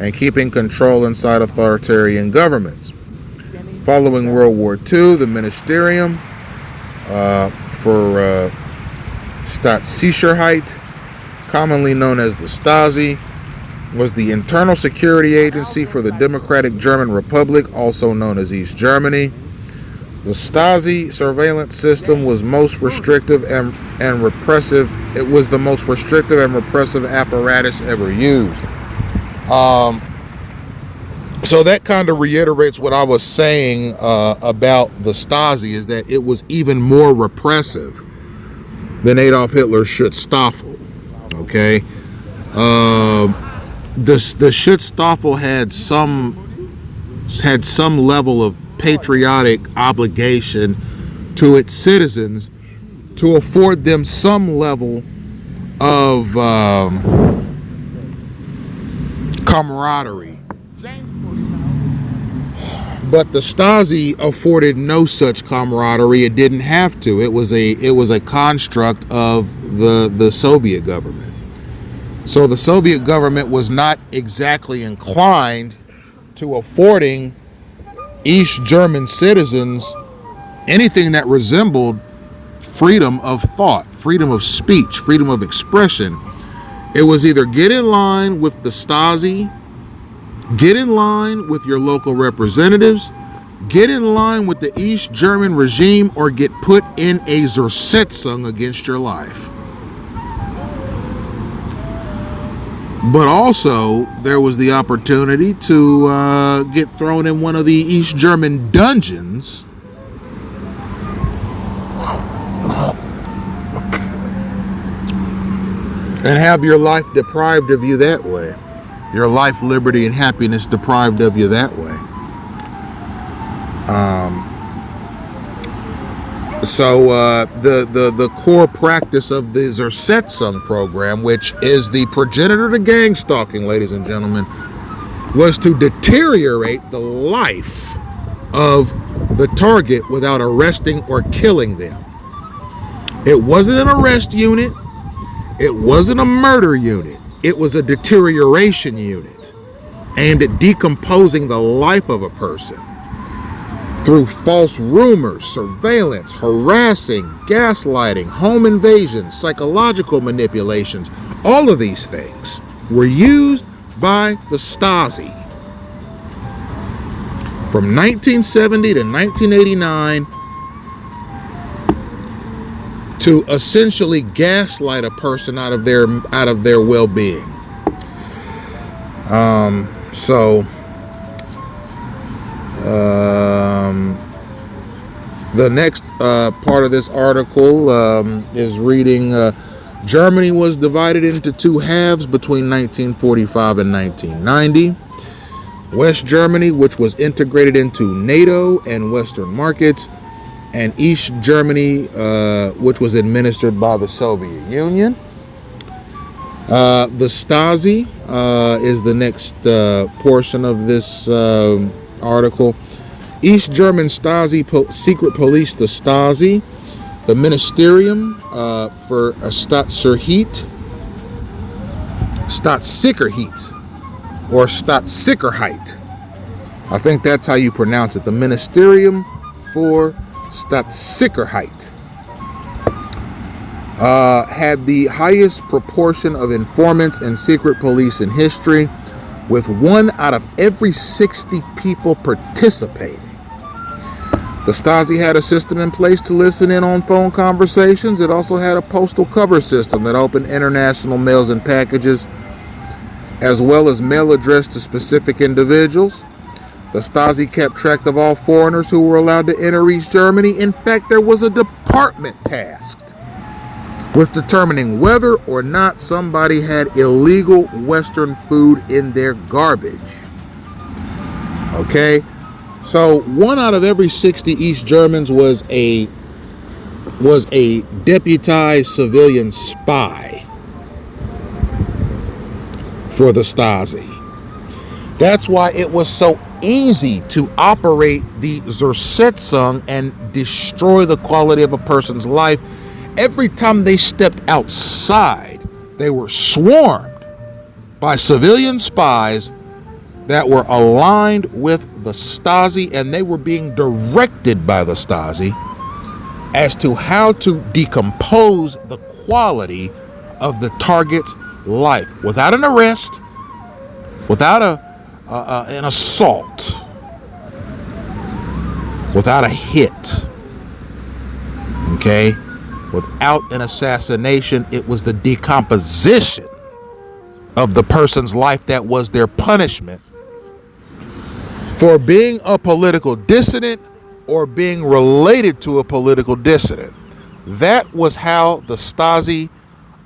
and keeping control inside authoritarian governments. Following World War II, the Ministerium for Stasi Zersetzung, commonly known as the Stasi, was the internal security agency for the Democratic German Republic, also known as East Germany. The Stasi surveillance system was most restrictive and repressive. It was the most restrictive and repressive apparatus ever used. So that kind of reiterates what I was saying about the Stasi, is that it was even more repressive than Adolf Hitler's Schutzstaffel. Okay, the Schutzstaffel had some level of patriotic obligation to its citizens to afford them some level of camaraderie. But the Stasi afforded no such camaraderie. It didn't have to. It was a construct of the Soviet government. So the Soviet government was not exactly inclined to affording East German citizens anything that resembled freedom of thought, freedom of speech, freedom of expression. It was either get in line with the Stasi, get in line with your local representatives, get in line with the East German regime, or get put in a Zersetzung against your life. But also, there was the opportunity to get thrown in one of the East German dungeons and have your life deprived of you that way. Your life, liberty, and happiness deprived of you that way. So the core practice of the Zersetzung program, which is the progenitor to gangstalking, ladies and gentlemen, was to deteriorate the life of the target without arresting or killing them. It wasn't an arrest unit. It wasn't a murder unit. It was a deterioration unit aimed at decomposing the life of a person through false rumors, surveillance, harassing, gaslighting, home invasions, psychological manipulations. All of these things were used by the Stasi from 1970 to 1989 to essentially gaslight a person out of their well-being. The next part of this article is reading, Germany was divided into two halves between 1945 and 1990. West Germany, which was integrated into NATO and Western markets, and East Germany, which was administered by the Soviet Union. The Stasi is the next portion of this article. East German Stasi secret police, the Stasi, the Ministerium for Staatssicherheit, or Staatssicherheit. I think that's how you pronounce it. The Ministerium for Staatssicherheit had the highest proportion of informants and secret police in history, with 1 out of every 60 people participating. The Stasi had a system in place to listen in on phone conversations. It also had a postal cover system that opened international mails and packages, as well as mail addressed to specific individuals. The Stasi kept track of all foreigners who were allowed to enter East Germany. In fact, there was a department tasked with determining whether or not somebody had illegal Western food in their garbage. Okay? So 1 out of every 60 East Germans was a deputized civilian spy for the Stasi. That's why it was so easy to operate the Zersetzung and destroy the quality of a person's life. Every time they stepped outside, they were swarmed by civilian spies that were aligned with the Stasi, and they were being directed by the Stasi as to how to decompose the quality of the target's life without an arrest, without an assault, without a hit, okay? Without an assassination. It was the decomposition of the person's life that was their punishment for being a political dissident or being related to a political dissident. That was how the Stasi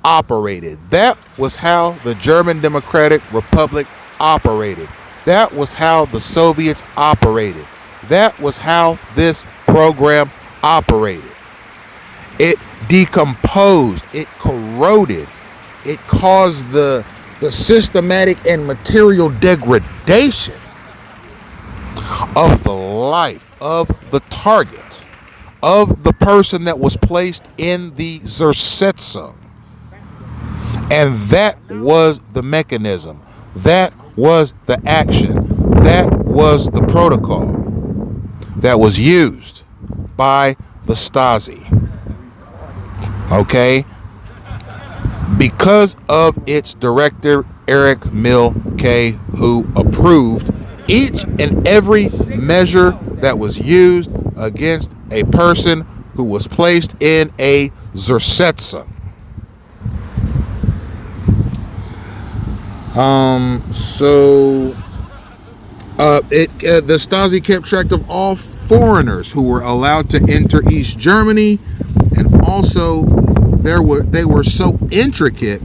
operated. That was how the German Democratic Republic operated. That was how the Soviets operated. That was how this program operated. It decomposed, it corroded, it caused the systematic and material degradation of the life of the target, of the person that was placed in the Zersetzung. And that was the mechanism. That was the action. That was the protocol that was used by the Stasi. Okay? Because of its director, Erich Milke, who approved each and every measure that was used against a person who was placed in a Zersetzung. The Stasi kept track of all foreigners who were allowed to enter East Germany, and also they were so intricate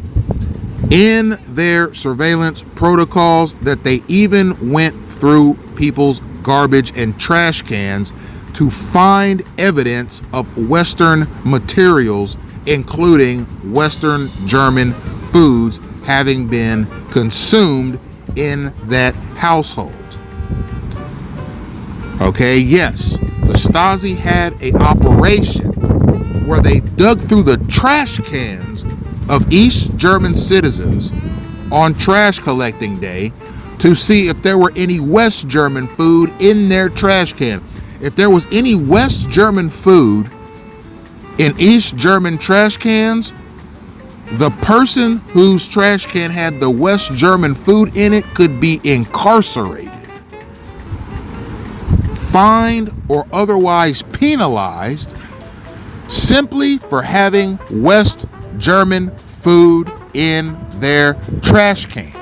in their surveillance protocols that they even went through people's garbage and trash cans to find evidence of Western materials, including Western German foods, having been consumed in that household. Okay, yes, the Stasi had an operation where they dug through the trash cans of East German citizens on trash collecting day to see if there were any West German food in their trash can. If there was any West German food in East German trash cans, the person whose trash can had the West German food in it could be incarcerated, fined, or otherwise penalized simply for having West German food in their trash can.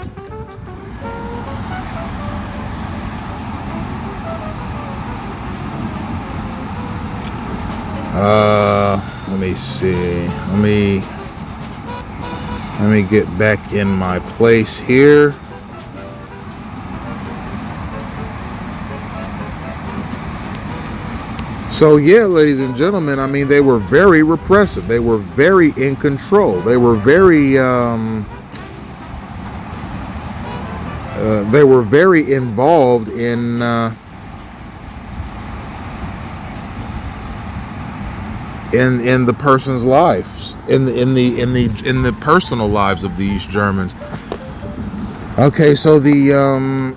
Let me see. Let me get back in my place here. So yeah, ladies and gentlemen, I mean, they were very repressive. They were very in control. They were very involved in the person's life, in the personal lives of these Germans. Okay, so the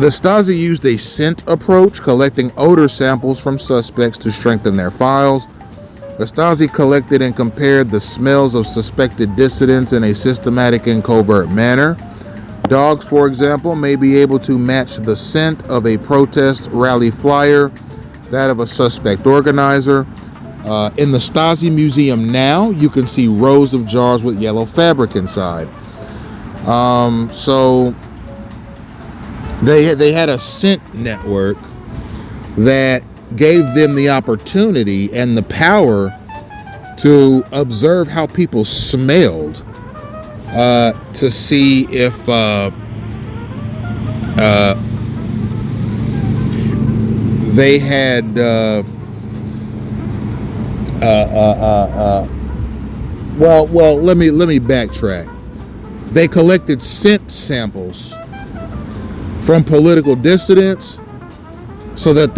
Stasi used a scent approach, collecting odor samples from suspects to strengthen their files. The Stasi collected and compared the smells of suspected dissidents in a systematic and covert manner. Dogs, for example, may be able to match the scent of a protest rally flyer, that of a suspect organizer. In the Stasi Museum now, you can see rows of jars with yellow fabric inside. So they had a scent network that gave them the opportunity and the power to observe how people smelled, to see if they had well let me backtrack. They collected scent samples from political dissidents, so that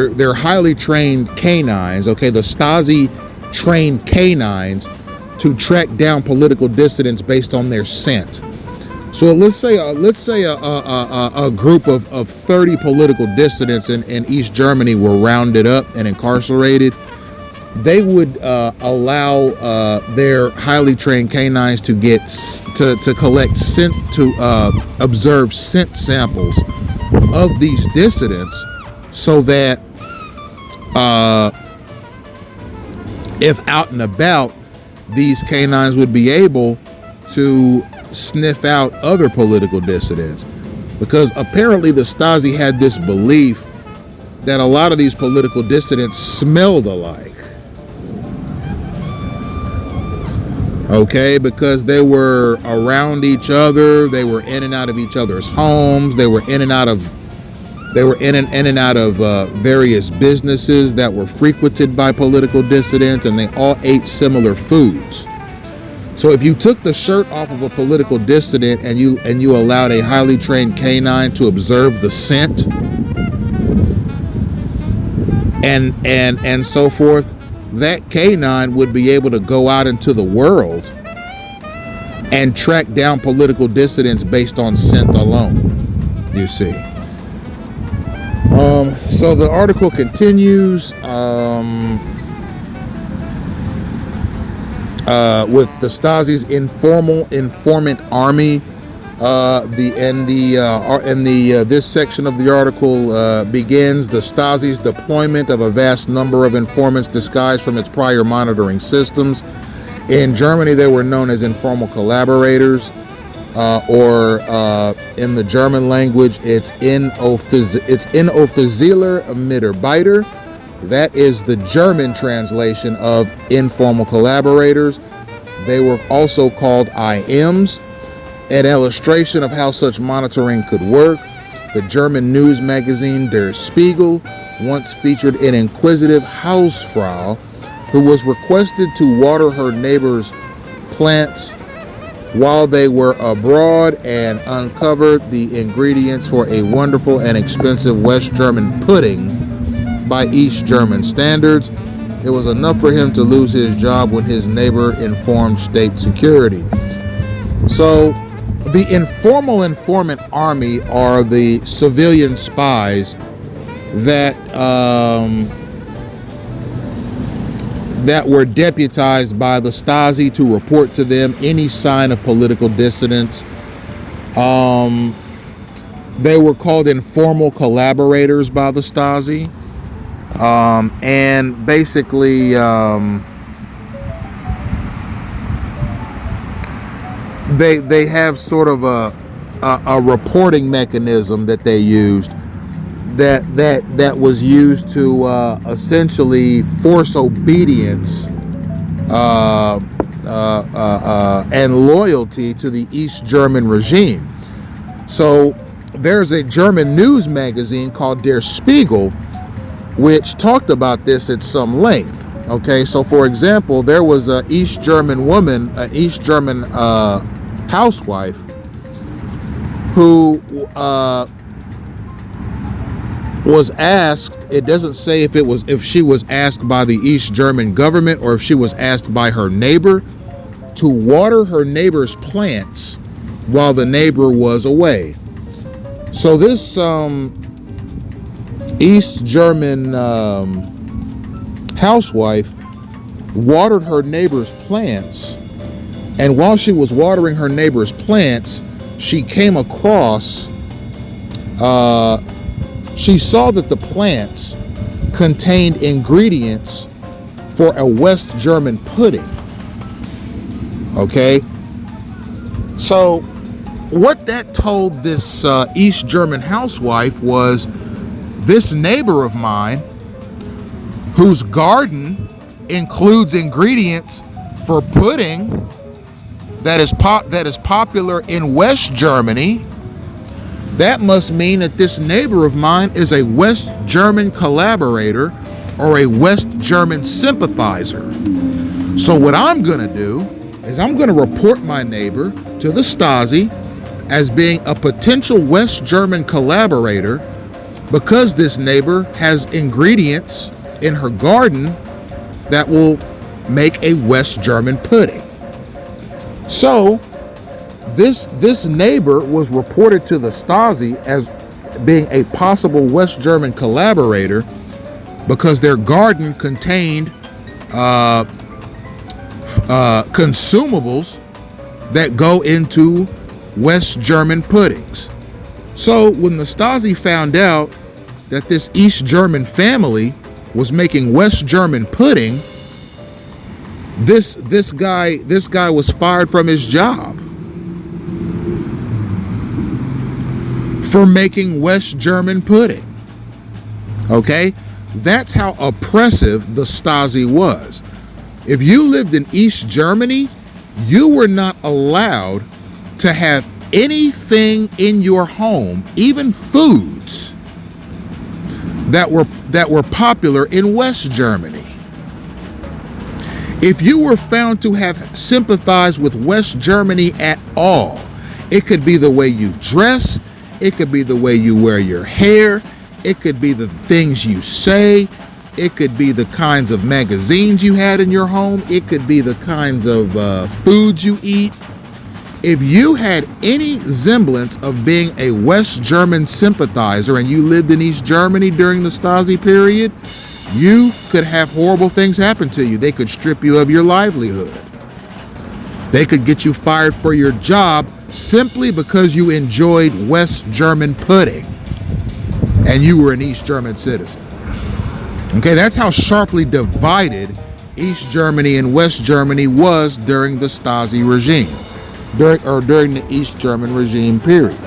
they're highly trained canines. Okay, the Stasi trained canines to track down political dissidents based on their scent. So let's say a group of 30 political dissidents in East Germany were rounded up and incarcerated. They would allow their highly trained canines to collect scent, to observe scent samples of these dissidents, so that if out and about, these canines would be able to sniff out other political dissidents. Because apparently the Stasi had this belief that a lot of these political dissidents smelled alike. Okay, because they were around each other, they were in and out of each other's homes, they were in and out of various businesses that were frequented by political dissidents, and they all ate similar foods. So if you took the shirt off of a political dissident and you allowed a highly trained canine to observe the scent and so forth, that canine would be able to go out into the world and track down political dissidents based on scent alone, you see. So the article continues with the Stasi's informant army. This section of the article begins: the Stasi's deployment of a vast number of informants disguised from its prior monitoring systems. In Germany, they were known as informal collaborators, or in the German language, it's inoffizieller Mitarbeiter. That is the German translation of informal collaborators. They were also called IMs. An illustration of how such monitoring could work: the German news magazine Der Spiegel once featured an inquisitive Hausfrau who was requested to water her neighbor's plants while they were abroad, and uncovered the ingredients for a wonderful and expensive West German pudding by East German standards. It was enough for him to lose his job when his neighbor informed state security. So the informal informant army are the civilian spies that were deputized by the Stasi to report to them any sign of political dissidence. They were called informal collaborators by the Stasi. And basically, they have sort of a reporting mechanism that they used that was used to essentially force obedience and loyalty to the East German regime. So there's a German news magazine called Der Spiegel, which talked about this at some length. Okay, so for example, there was an East German woman, an East German housewife, who was asked. It doesn't say if she was asked by the East German government or if she was asked by her neighbor to water her neighbor's plants while the neighbor was away. So this East German housewife watered her neighbor's plants, and while she was watering her neighbor's plants, she came across, she saw that the plants contained ingredients for a West German pudding. Okay? So what that told this East German housewife was, this neighbor of mine, whose garden includes ingredients for pudding that is popular in West Germany, that must mean that this neighbor of mine is a West German collaborator or a West German sympathizer. So what I'm gonna do is I'm going to report my neighbor to the Stasi as being a potential West German collaborator because this neighbor has ingredients in her garden that will make a West German pudding. So this neighbor was reported to the Stasi as being a possible West German collaborator because their garden contained consumables that go into West German puddings. So when the Stasi found out that this East German family was making West German pudding, this guy was fired from his job for making West German pudding. Okay? That's how oppressive the Stasi was. If you lived in East Germany, you were not allowed to have anything in your home, even foods that were popular in West Germany. If you were found to have sympathized with West Germany at all, it could be the way you dress, it could be the way you wear your hair, it could be the things you say, it could be the kinds of magazines you had in your home, it could be the kinds of foods you eat. If you had any semblance of being a West German sympathizer and you lived in East Germany during the Stasi period, you could have horrible things happen to you. They could strip you of your livelihood. They could get you fired for your job simply because you enjoyed West German pudding and you were an East German citizen. Okay, that's how sharply divided East Germany and West Germany was during the Stasi regime, during the East German regime period.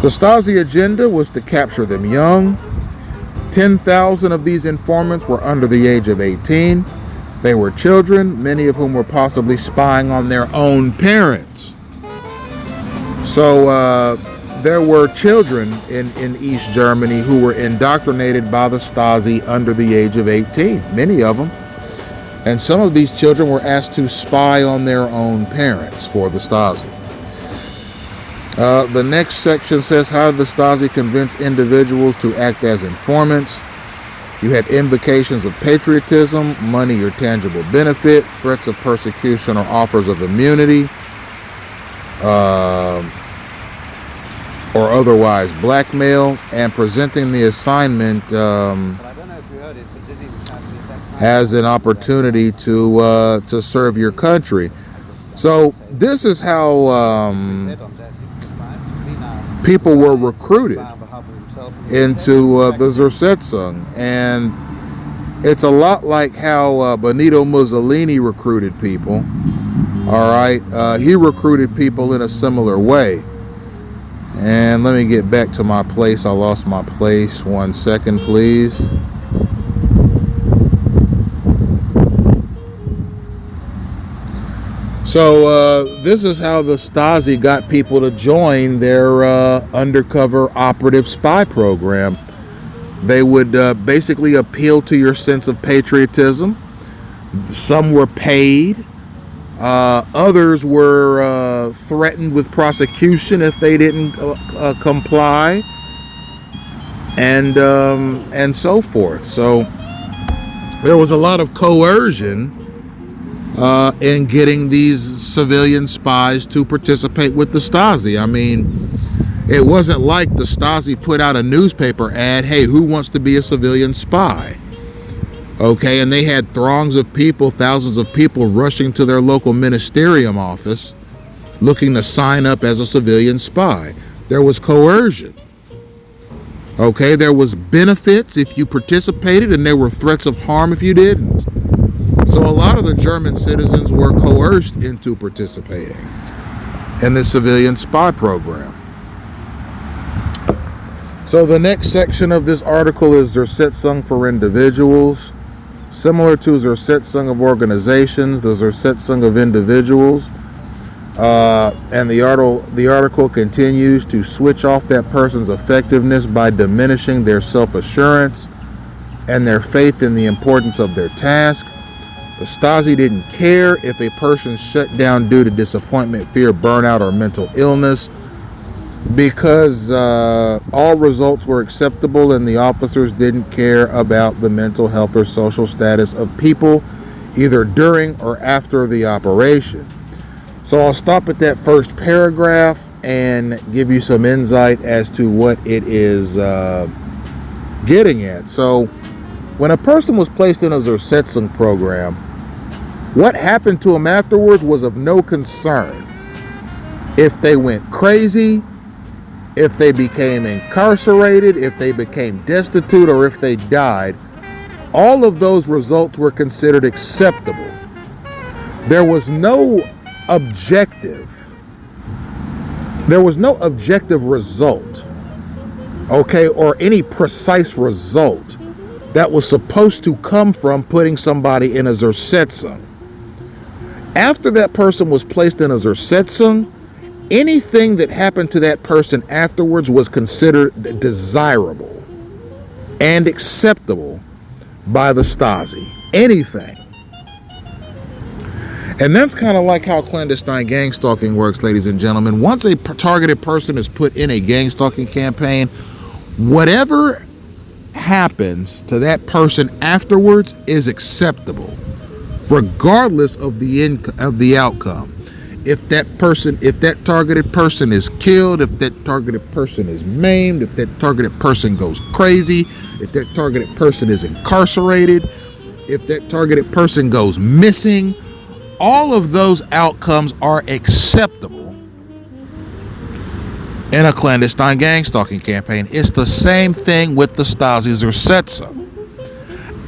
The Stasi agenda was to capture them young. 10,000 of these informants were under the age of 18. They were children, many of whom were possibly spying on their own parents. So there were children in East Germany who were indoctrinated by the Stasi under the age of 18, many of them. And some of these children were asked to spy on their own parents for the Stasi. The next section says, how did the Stasi convince individuals to act as informants? You had invocations of patriotism, money or tangible benefit, threats of persecution or offers of immunity, or otherwise blackmail, and presenting the assignment as an opportunity to serve your country. So this is how people were recruited into the Zersetzung, and it's a lot like how Benito Mussolini recruited people. All right, he recruited people in a similar way. And let me get back to my place. I lost my place. 1 second, please. So this is how the Stasi got people to join their undercover operative spy program. They would basically appeal to your sense of patriotism. Some were paid. Others were threatened with prosecution if they didn't comply, and so forth. So there was a lot of coercion in getting these civilian spies to participate with the Stasi. I mean, it wasn't like the Stasi put out a newspaper ad, hey, who wants to be a civilian spy? Okay, and they had throngs of people, thousands of people rushing to their local ministerium office looking to sign up as a civilian spy. There was coercion. Okay, there was benefits if you participated, and there were threats of harm if you didn't. So a lot of the German citizens were coerced into participating in the civilian spy program. So the next section of this article is Zersetzung for individuals. Similar to Zersetzung of organizations, the Zersetzung of individuals. And the article continues to switch off that person's effectiveness by diminishing their self-assurance and their faith in the importance of their task. The Stasi didn't care if a person shut down due to disappointment, fear, burnout, or mental illness, because all results were acceptable and the officers didn't care about the mental health or social status of people either during or after the operation. So I'll stop at that first paragraph and give you some insight as to what it is getting at. So when a person was placed in a Zersetzung program, what happened to them afterwards was of no concern. If they went crazy, if they became incarcerated, if they became destitute, or if they died, all of those results were considered acceptable. There was no objective result, okay, or any precise result that was supposed to come from putting somebody in a Zersetzung. After that person was placed in a Zersetzung, anything that happened to that person afterwards was considered desirable and acceptable by the Stasi. Anything. And that's kind of like how clandestine gang stalking works, ladies and gentlemen. Once a targeted person is put in a gang stalking campaign, whatever happens to that person afterwards is acceptable, regardless of the outcome. If that targeted person is killed, if that targeted person is maimed, if that targeted person goes crazy, if that targeted person is incarcerated, if that targeted person goes missing, all of those outcomes are acceptable in a clandestine gang stalking campaign. It's the same thing with the Stasi Zersetzung.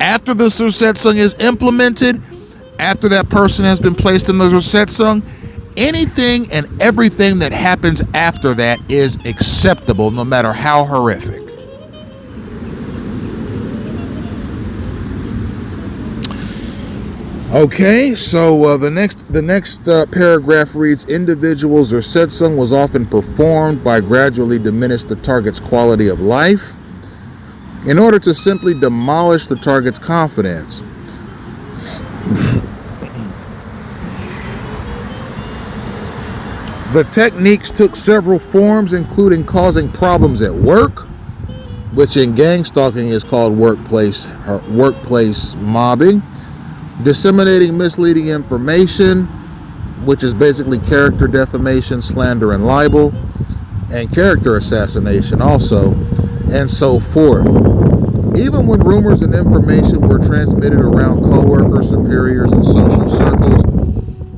After the Zersetzung is implemented, after that person has been placed in the Zersetzung, anything and everything that happens after that is acceptable, no matter how horrific. Okay, so the next paragraph reads, individuals Zersetzung was often performed by gradually diminish the target's quality of life in order to simply demolish the target's confidence. The techniques took several forms, including causing problems at work, which in gang stalking is called workplace mobbing, disseminating misleading information, which is basically character defamation, slander, and libel, and character assassination also, and so forth. Even when rumors and information were transmitted around coworkers, superiors, and social circles,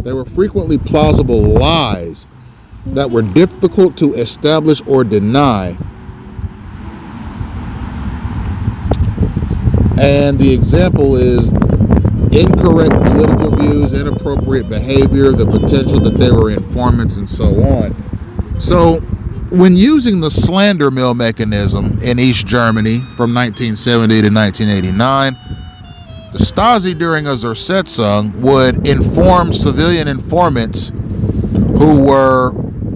they were frequently plausible lies that were difficult to establish or deny. And the example is incorrect political views, inappropriate behavior, the potential that they were informants, and so on. So when using the slander mill mechanism in East Germany from 1970 to 1989, the Stasi during a Zersetzung would inform civilian informants who were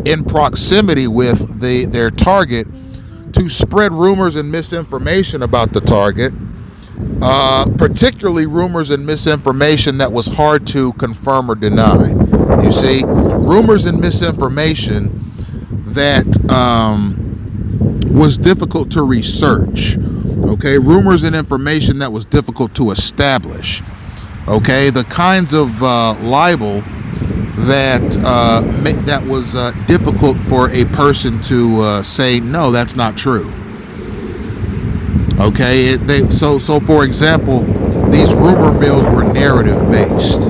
in proximity with their target to spread rumors and misinformation about the target, particularly rumors and misinformation that was hard to confirm or deny. You see, rumors and misinformation that was difficult to research. Okay, rumors and information that was difficult to establish. Okay, the kinds of libel that was difficult for a person to say, no, that's not true. Okay, so for example, these rumor mills were narrative based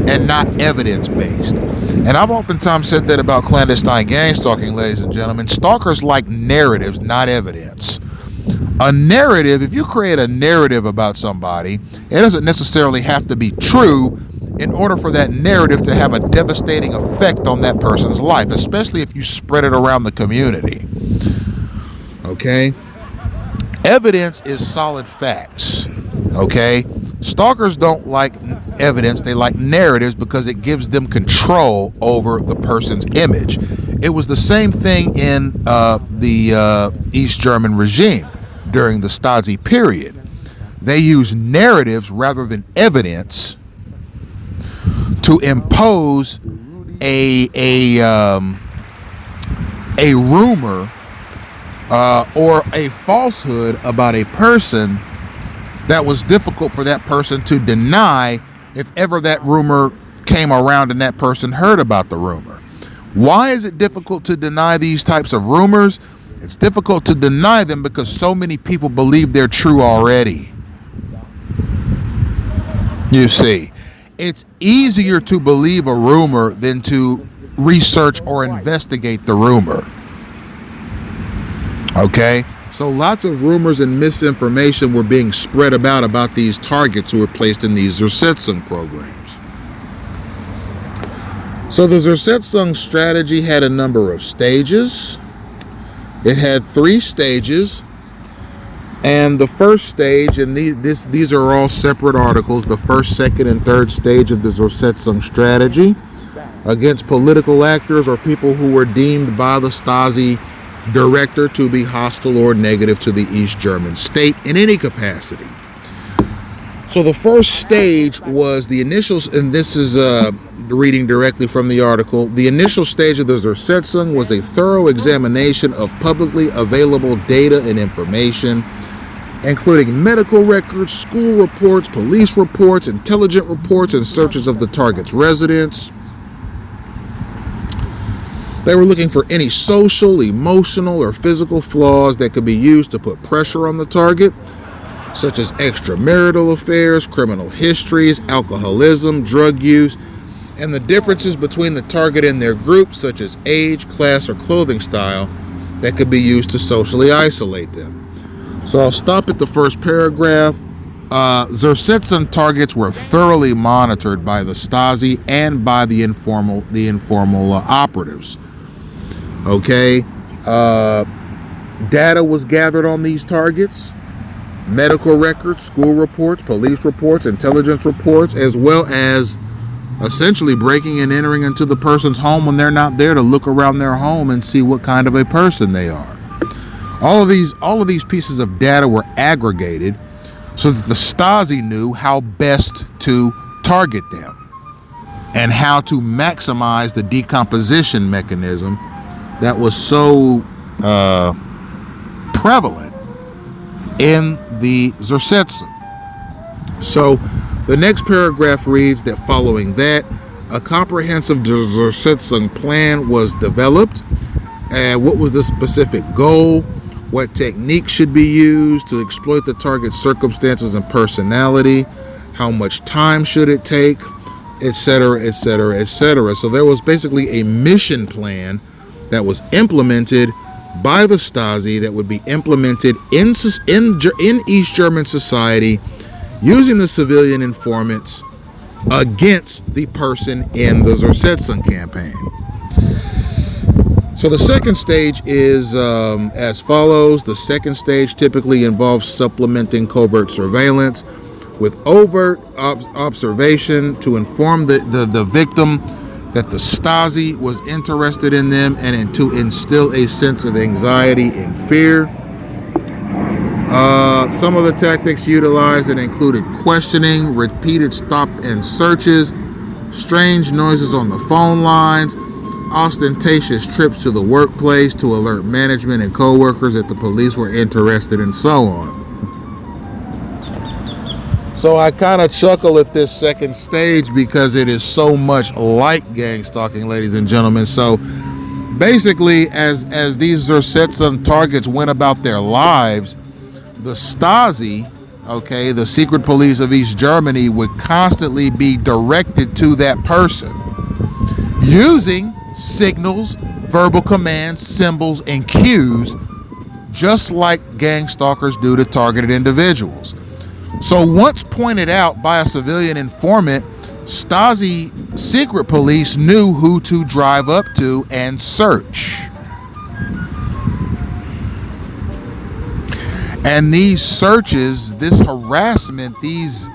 and not evidence based. And I've oftentimes said that about clandestine gang stalking, ladies and gentlemen. Stalkers like narratives, not evidence. A narrative, if you create a narrative about somebody, it doesn't necessarily have to be true in order for that narrative to have a devastating effect on that person's life, especially if you spread it around the community. Okay? Evidence is solid facts. Okay? Stalkers don't like evidence, they like narratives because it gives them control over the person's image. It was the same thing in the East German regime during the Stasi period. They use narratives rather than evidence to impose a rumor or a falsehood about a person that was difficult for that person to deny if ever that rumor came around and that person heard about the rumor. Why is it difficult to deny these types of rumors? It's difficult to deny them because so many people believe they're true already. You see, it's easier to believe a rumor than to research or investigate the rumor. Okay? So lots of rumors and misinformation were being spread about these targets who were placed in these Zersetzung programs. So the Zersetzung strategy had a number of stages. It had 3 stages. And the first stage, and these are all separate articles, the first, second, and third stage of the Zersetzung strategy against political actors or people who were deemed by the Stasi director to be hostile or negative to the East German state in any capacity. So the first stage was the initials, and this is reading directly from the article. The initial stage of the Zersetzung was a thorough examination of publicly available data and information, including medical records, school reports, police reports, intelligence reports, and searches of the target's residence. They were looking for any social, emotional, or physical flaws that could be used to put pressure on the target, such as extramarital affairs, criminal histories, alcoholism, drug use, and the differences between the target and their group, such as age, class, or clothing style, that could be used to socially isolate them. So I'll stop at the first paragraph. Zersetzung targets were thoroughly monitored by the Stasi and by the informal operatives. Okay, data was gathered on these targets, medical records, school reports, police reports, intelligence reports, as well as essentially breaking and entering into the person's home when they're not there to look around their home and see what kind of a person they are. All of these pieces of data were aggregated so that the Stasi knew how best to target them and how to maximize the decomposition mechanism that was so prevalent in the Zersetzung. So the next paragraph reads that following that, a comprehensive Zersetzung plan was developed. What was the specific goal? What techniques should be used to exploit the target's circumstances and personality? How much time should it take? Etc., etc., etc. So there was basically a mission plan that was implemented by the Stasi that would be implemented in East German society using the civilian informants against the person in the Zersetzung campaign. So the second stage is as follows. The second stage typically involves supplementing covert surveillance with overt observation to inform the victim that the Stasi was interested in them and to instill a sense of anxiety and fear. Some of the tactics utilized included questioning, repeated stop and searches, strange noises on the phone lines, ostentatious trips to the workplace to alert management and co-workers that the police were interested, and so on. So I kind of chuckle at this second stage because it is so much like gang stalking, ladies and gentlemen. So basically, as these Zersetzung targets went about their lives, the Stasi, okay, the secret police of East Germany, would constantly be directed to that person using signals, verbal commands, symbols, and cues, just like gang stalkers do to targeted individuals. So once pointed out by a civilian informant, Stasi secret police knew who to drive up to and search. And these searches, this harassment, these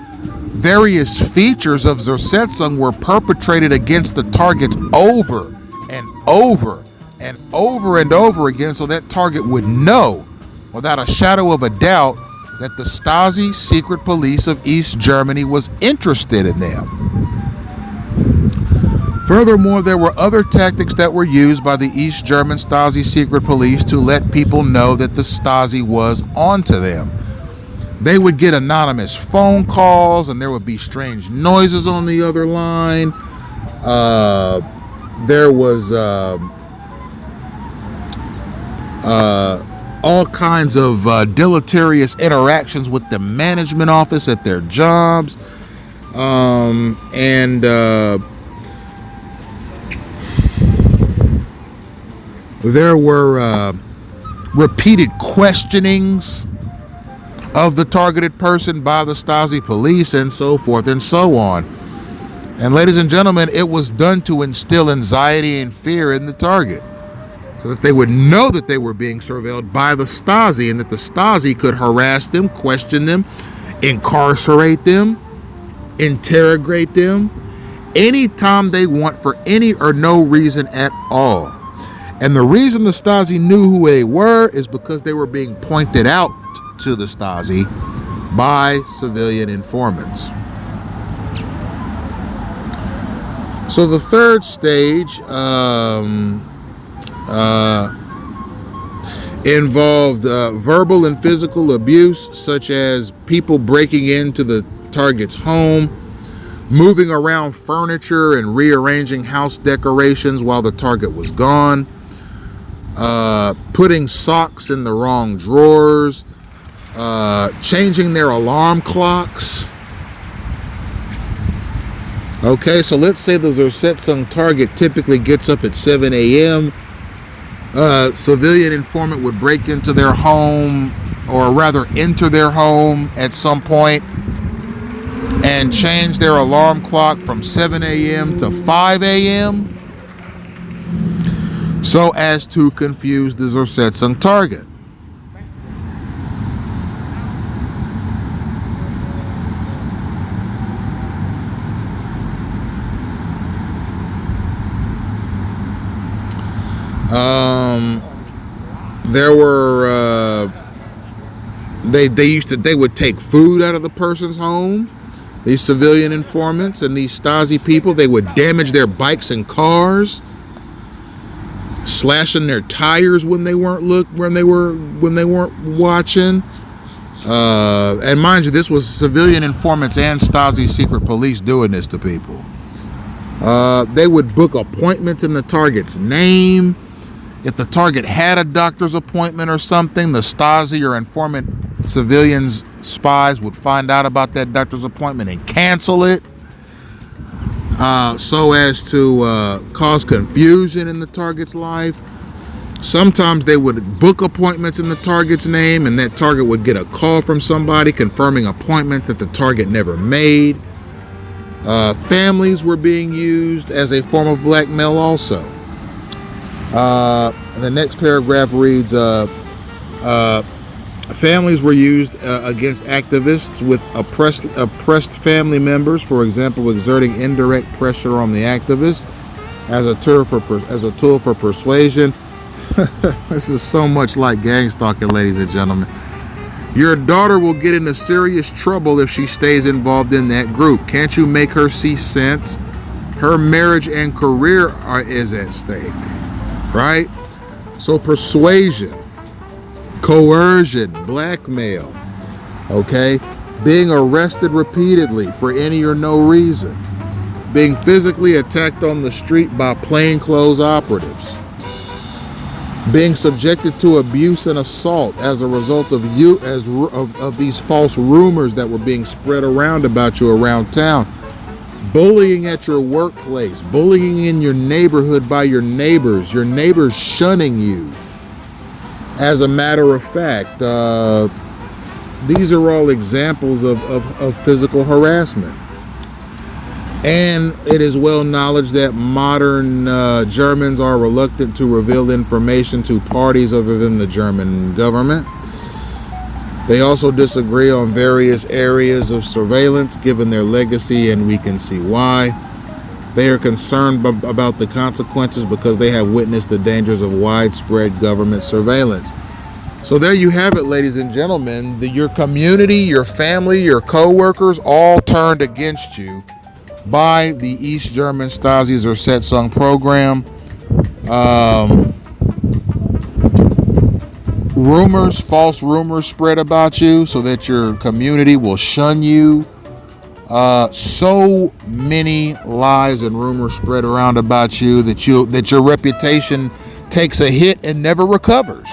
various features of Zersetzung were perpetrated against the targets over and over and over and over again, so that target would know without a shadow of a doubt that the Stasi secret police of East Germany was interested in them. Furthermore, there were other tactics that were used by the East German Stasi secret police to let people know that the Stasi was onto them. They would get anonymous phone calls, and there would be strange noises on the other line. There was all kinds of deleterious interactions with the management office at their jobs. There were repeated questionings of the targeted person by the Stasi police, and so forth and so on. And ladies and gentlemen, it was done to instill anxiety and fear in the target, so that they would know that they were being surveilled by the Stasi, and that the Stasi could harass them, question them, incarcerate them, interrogate them anytime they want, for any or no reason at all. And the reason the Stasi knew who they were is because they were being pointed out to the Stasi by civilian informants. So the third stage involved verbal and physical abuse, such as people breaking into the target's home, moving around furniture and rearranging house decorations while the target was gone, putting socks in the wrong drawers, changing their alarm clocks. Okay, so let's say the Zersetzung target typically gets up at 7 a.m. Civilian informant would break into their home, or rather enter their home at some point, and change their alarm clock from 7 a.m. to 5 a.m. so as to confuse the Zersetzung target. There were they would take food out of the person's home. These civilian informants and these Stasi people, they would damage their bikes and cars, slashing their tires when they weren't watching. And mind you, this was civilian informants and Stasi secret police doing this to people. They would book appointments in the target's name. If the target had a doctor's appointment or something, the Stasi or informant civilians, spies would find out about that doctor's appointment and cancel it, so as to cause confusion in the target's life. Sometimes they would book appointments in the target's name, and that target would get a call from somebody confirming appointments that the target never made. Families were being used as a form of blackmail also. The next paragraph reads, families were used against activists with oppressed family members, for example, exerting indirect pressure on the activist as a tool for persuasion. This is so much like gangstalking, ladies and gentlemen. Your daughter will get into serious trouble if she stays involved in that group. Can't you make her see sense? Her marriage and career is at stake, right? So persuasion, coercion, blackmail, okay? Being arrested repeatedly for any or no reason. Being physically attacked on the street by plainclothes operatives. Being subjected to abuse and assault as a result of these false rumors that were being spread around about you around town. Bullying at your workplace, bullying in your neighborhood by your neighbors shunning you. As a matter of fact, these are all examples of physical harassment. And it is well acknowledged that modern Germans are reluctant to reveal information to parties other than the German government. They also disagree on various areas of surveillance given their legacy, and we can see why. They are concerned about the consequences because they have witnessed the dangers of widespread government surveillance. So there you have it, ladies and gentlemen. Your community, your family, your co-workers all turned against you by the East German Stasi Zersetzung program. False rumors spread about you so that your community will shun you. So many lies and rumors spread around about you that your reputation takes a hit and never recovers.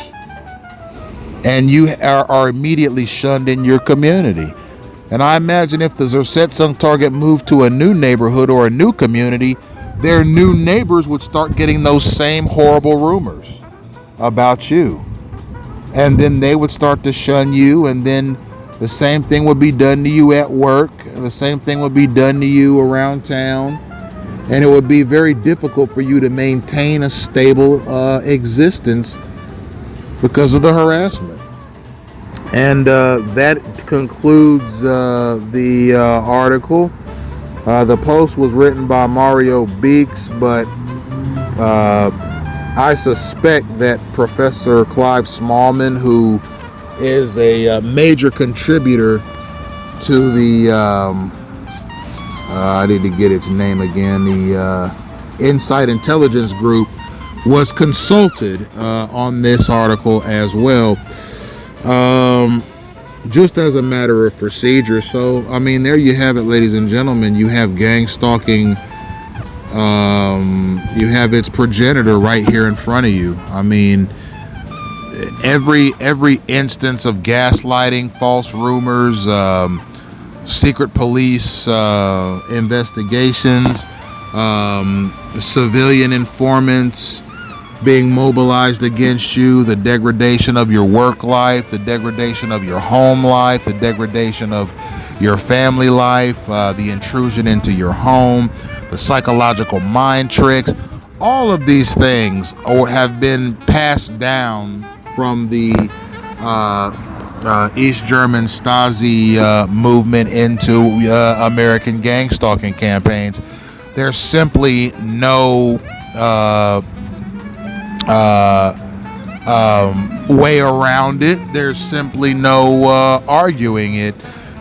And you are immediately shunned in your community. And I imagine if the Zersetzung target moved to a new neighborhood or a new community, their new neighbors would start getting those same horrible rumors about you. And then they would start to shun you, and then the same thing would be done to you at work. The same thing would be done to you around town. And it would be very difficult for you to maintain a stable existence because of the harassment. And that concludes the article. The post was written by Mario Beeks, but I suspect that Professor Clive Smallman, who is a major contributor to the, I need to get its name again, the Insight Intelligence Group, was consulted on this article as well. Just as a matter of procedure. So, I mean, there you have it, ladies and gentlemen. You have gang stalking. You have its progenitor right here in front of you. I mean, every instance of gaslighting, false rumors, secret police investigations, civilian informants being mobilized against you, the degradation of your work life, the degradation of your home life, the degradation of your family life, the intrusion into your home, the psychological mind tricks, all of these things have been passed down from the East German Stasi movement into American gang stalking campaigns. There's simply no way around it. There's simply no arguing it.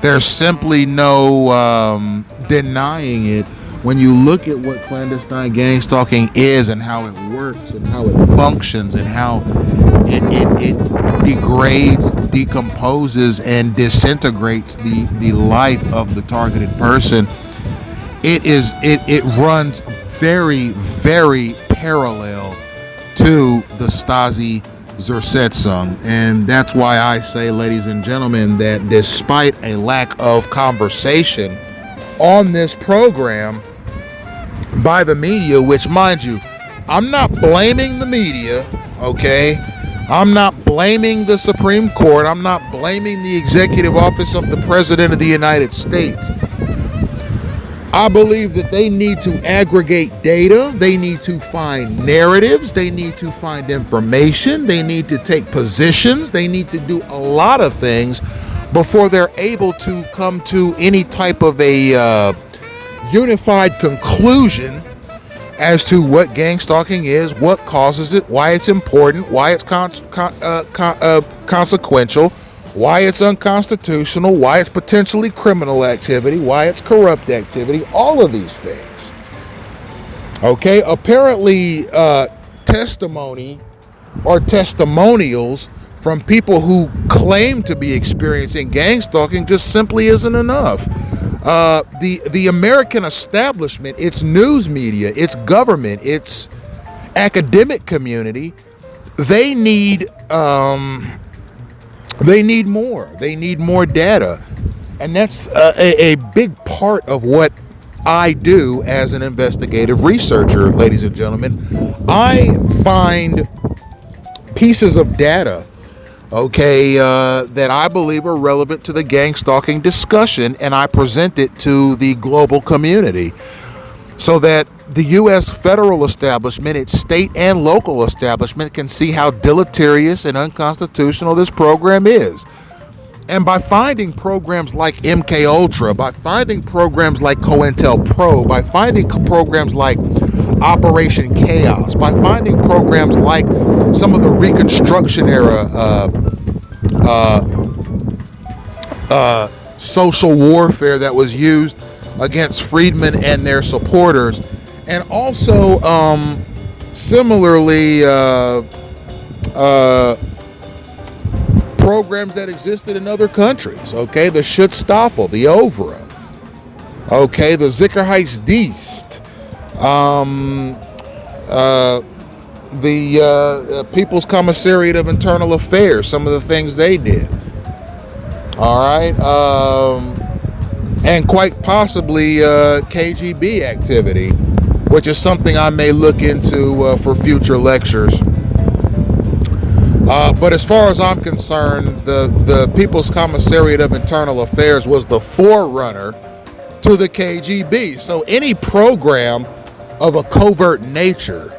There's simply no denying it. When you look at what clandestine gang stalking is and how it works and how it functions and how it degrades, decomposes, and disintegrates the life of the targeted person, it runs very, very parallel to the Stasi Zersetzung. And that's why I say, ladies and gentlemen, that despite a lack of conversation on this program by the media, which, mind you, I'm not blaming the media, okay? I'm not blaming the Supreme Court. I'm not blaming the executive office of the President of the United States. I believe that they need to aggregate data, they need to find narratives, they need to find information, they need to take positions, they need to do a lot of things before they're able to come to any type of a unified conclusion as to what gang stalking is, what causes it, why it's important, why it's consequential, why it's unconstitutional, why it's potentially criminal activity, why it's corrupt activity, all of these things. Okay, apparently testimony or testimonials from people who claim to be experiencing gang stalking just simply isn't enough. The American establishment, its news media, its government, its academic community, they need more. They need more data. And that's a big part of what I do as an investigative researcher, ladies and gentlemen. I find pieces of data, okay, that I believe are relevant to the gang stalking discussion, and I present it to the global community so that the U.S. federal establishment, its state and local establishment, can see how deleterious and unconstitutional this program is. And by finding programs like MKUltra, by finding programs like COINTELPRO, by finding programs like Operation Chaos, by finding programs like some of the Reconstruction era social warfare that was used against freedmen and their supporters, and also similarly programs that existed in other countries. Okay, the Schutzstaffel, the Ovra, okay, the Sicherheitsdienst, the People's Commissariat of Internal Affairs, some of the things they did. All right, and quite possibly KGB activity, which is something I may look into for future lectures. But as far as I'm concerned, the People's Commissariat of Internal Affairs was the forerunner to the KGB. So any program of a covert nature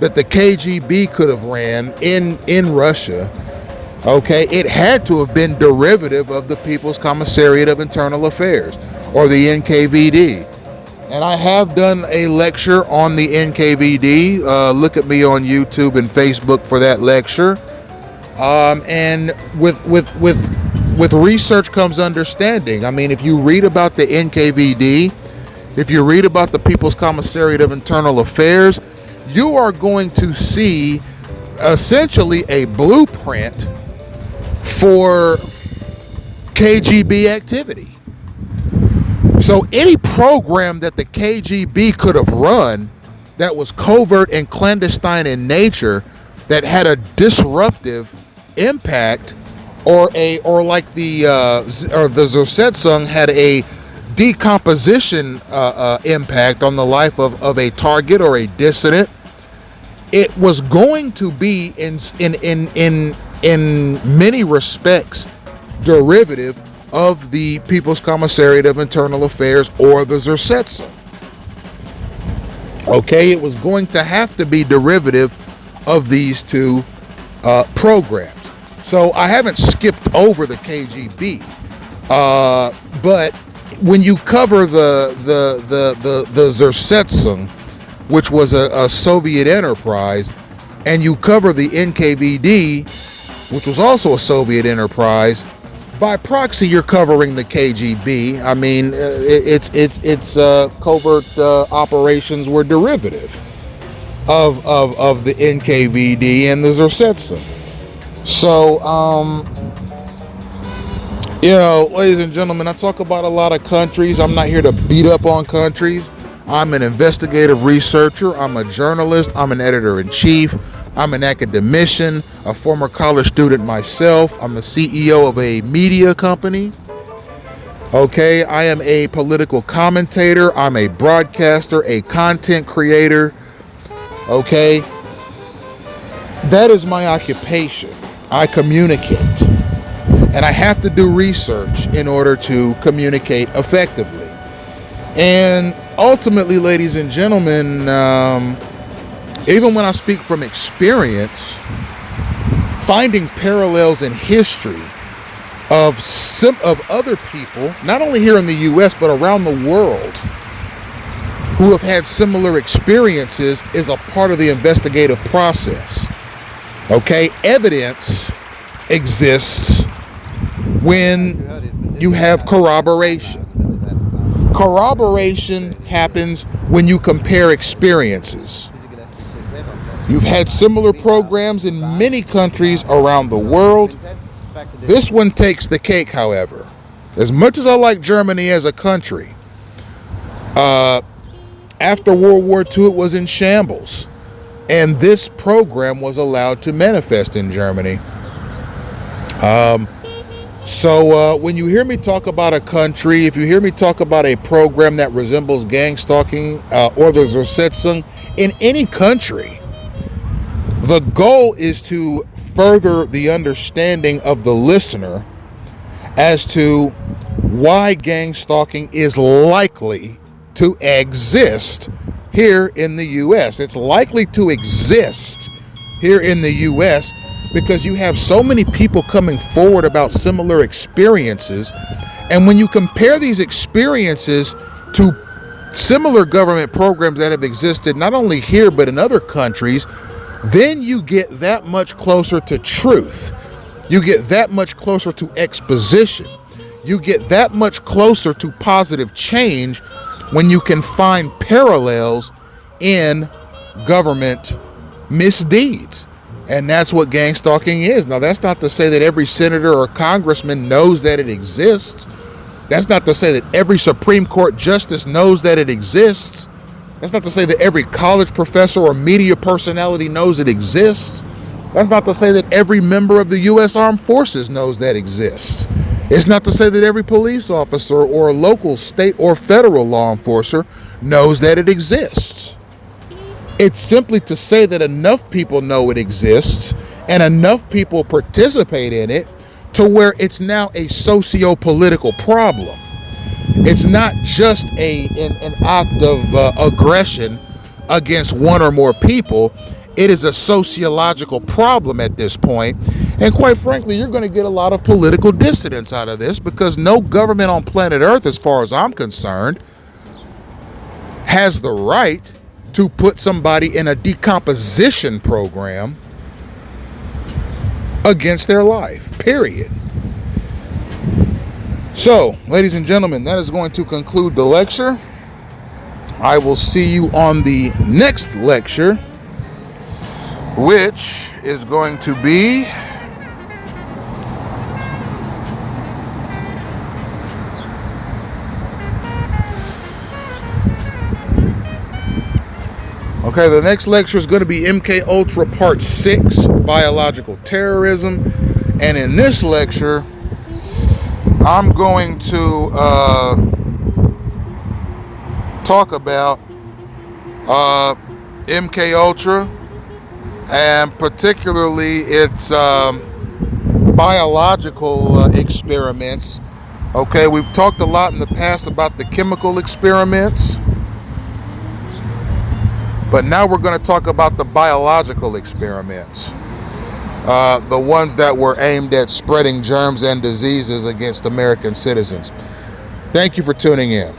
that the KGB could have ran in Russia, okay, it had to have been derivative of the People's Commissariat of Internal Affairs, or the NKVD. And I have done a lecture on the NKVD. Look at me on YouTube and Facebook for that lecture. And with research comes understanding. I mean, if you read about the NKVD, if you read about the People's Commissariat of Internal Affairs, you are going to see essentially a blueprint for KGB activity. So any program that the KGB could have run that was covert and clandestine in nature, that had a disruptive impact, or like the Zersetzung had a decomposition impact on the life of a target or a dissident, it was going to be in many respects derivative of the People's Commissariat of Internal Affairs, or the Zersetzung. Okay, it was going to have to be derivative of these two programs. So I haven't skipped over the KGB, but when you cover the Zersetzung, which was a Soviet enterprise, and you cover the NKVD, which was also a Soviet enterprise, by proxy you're covering the KGB. I mean, its covert operations were derivative of the NKVD and the Zersetzung. So, ladies and gentlemen, I talk about a lot of countries. I'm not here to beat up on countries. I'm an investigative researcher. I'm a journalist. I'm an editor-in-chief. I'm an academician, a former college student myself. I'm the CEO of a media company. Okay, I am a political commentator. I'm a broadcaster, a content creator. Okay, that is my occupation. I communicate, and I have to do research in order to communicate effectively. And ultimately, ladies and gentlemen, even when I speak from experience, finding parallels in history of other people, not only here in the U.S., but around the world, who have had similar experiences, is a part of the investigative process. Okay, evidence exists when you have corroboration. Corroboration happens when you compare experiences. You've had similar programs in many countries around the world. This one takes the cake, however. As much as I like Germany as a country, after World War II, it was in shambles. And this program was allowed to manifest in Germany. So when you hear me talk about a country, if you hear me talk about a program that resembles gangstalking or the Zersetzung in any country, the goal is to further the understanding of the listener as to why gangstalking is likely to exist here in the U.S. It's likely to exist here in the U.S. because you have so many people coming forward about similar experiences. And when you compare these experiences to similar government programs that have existed not only here but in other countries, then you get that much closer to truth. You get that much closer to exposition. You get that much closer to positive change when you can find parallels in government misdeeds. And that's what gang stalking is. Now, that's not to say that every senator or congressman knows that it exists. That's not to say that every Supreme Court justice knows that it exists. That's not to say that every college professor or media personality knows it exists. That's not to say that every member of the U.S. Armed Forces knows that exists. It's not to say that every police officer or local, state, or federal law enforcer knows that it exists. It's simply to say that enough people know it exists and enough people participate in it to where it's now a socio-political problem. It's not just an act of aggression against one or more people. It is a sociological problem at this point. And quite frankly, you're going to get a lot of political dissidence out of this, because no government on planet Earth, as far as I'm concerned, has the right to put somebody in a decomposition program against their life, period. So, ladies and gentlemen, that is going to conclude the lecture. I will see you on the next lecture, which is going to be okay, the next lecture is going to be MK Ultra Part 6, Biological Terrorism. And in this lecture, I'm going to talk about MK Ultra, and particularly its biological experiments. Okay, we've talked a lot in the past about the chemical experiments, but now we're going to talk about the biological experiments, the ones that were aimed at spreading germs and diseases against American citizens. Thank you for tuning in.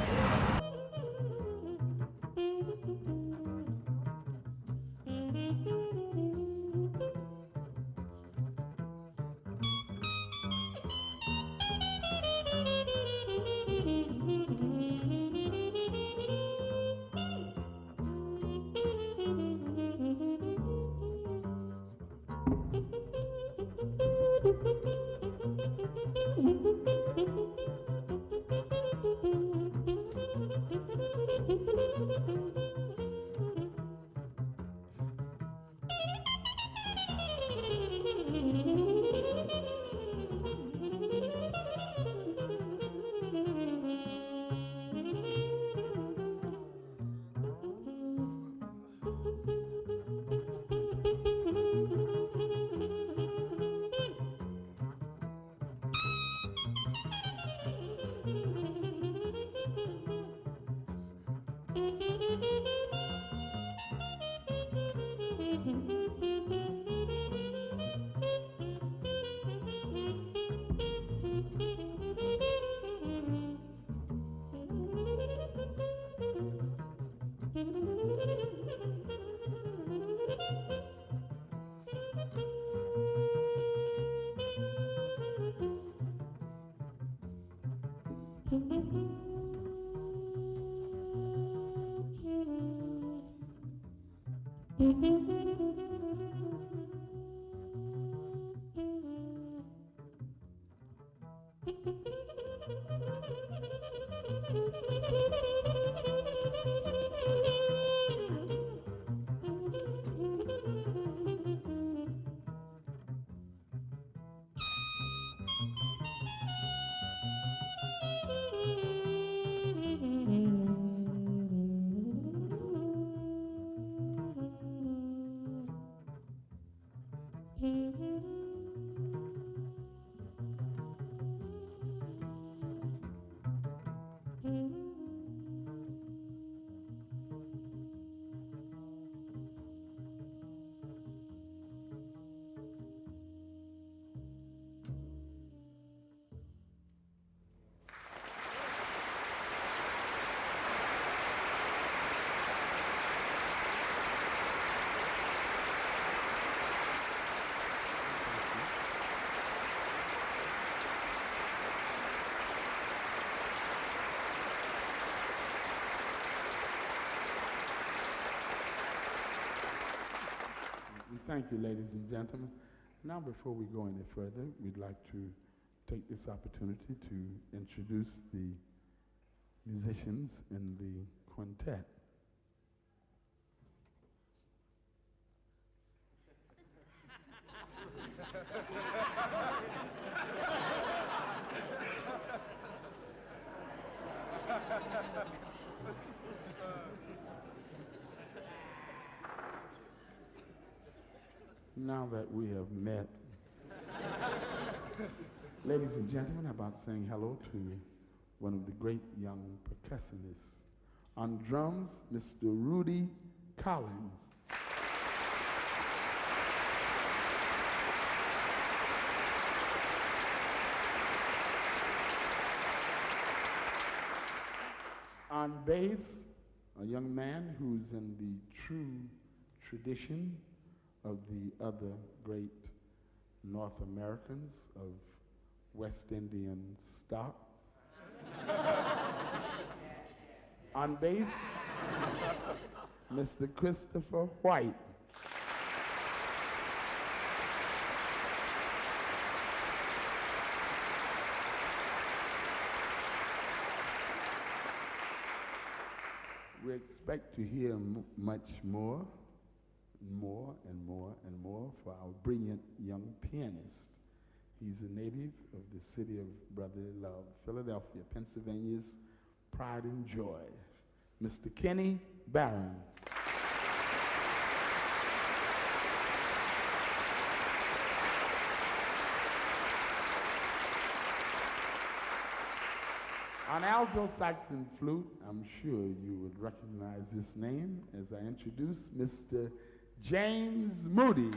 Thank you, ladies and gentlemen. Now, before we go any further, we'd like to take this opportunity to introduce the musicians in the quintet. Now that we have met, ladies and gentlemen, how about saying hello to one of the great young percussionists. On drums, Mr. Rudy Collins. On bass, a young man who's in the true tradition of the other great North Americans of West Indian stock. On bass, Mr. Christopher White. We expect to hear much more, and more, and more, and more for our brilliant young pianist. He's a native of the city of brotherly love, Philadelphia, Pennsylvania's pride and joy, Mr. Kenny Barron. On alto sax and flute, I'm sure you would recognize this name as I introduce Mr. James Moody.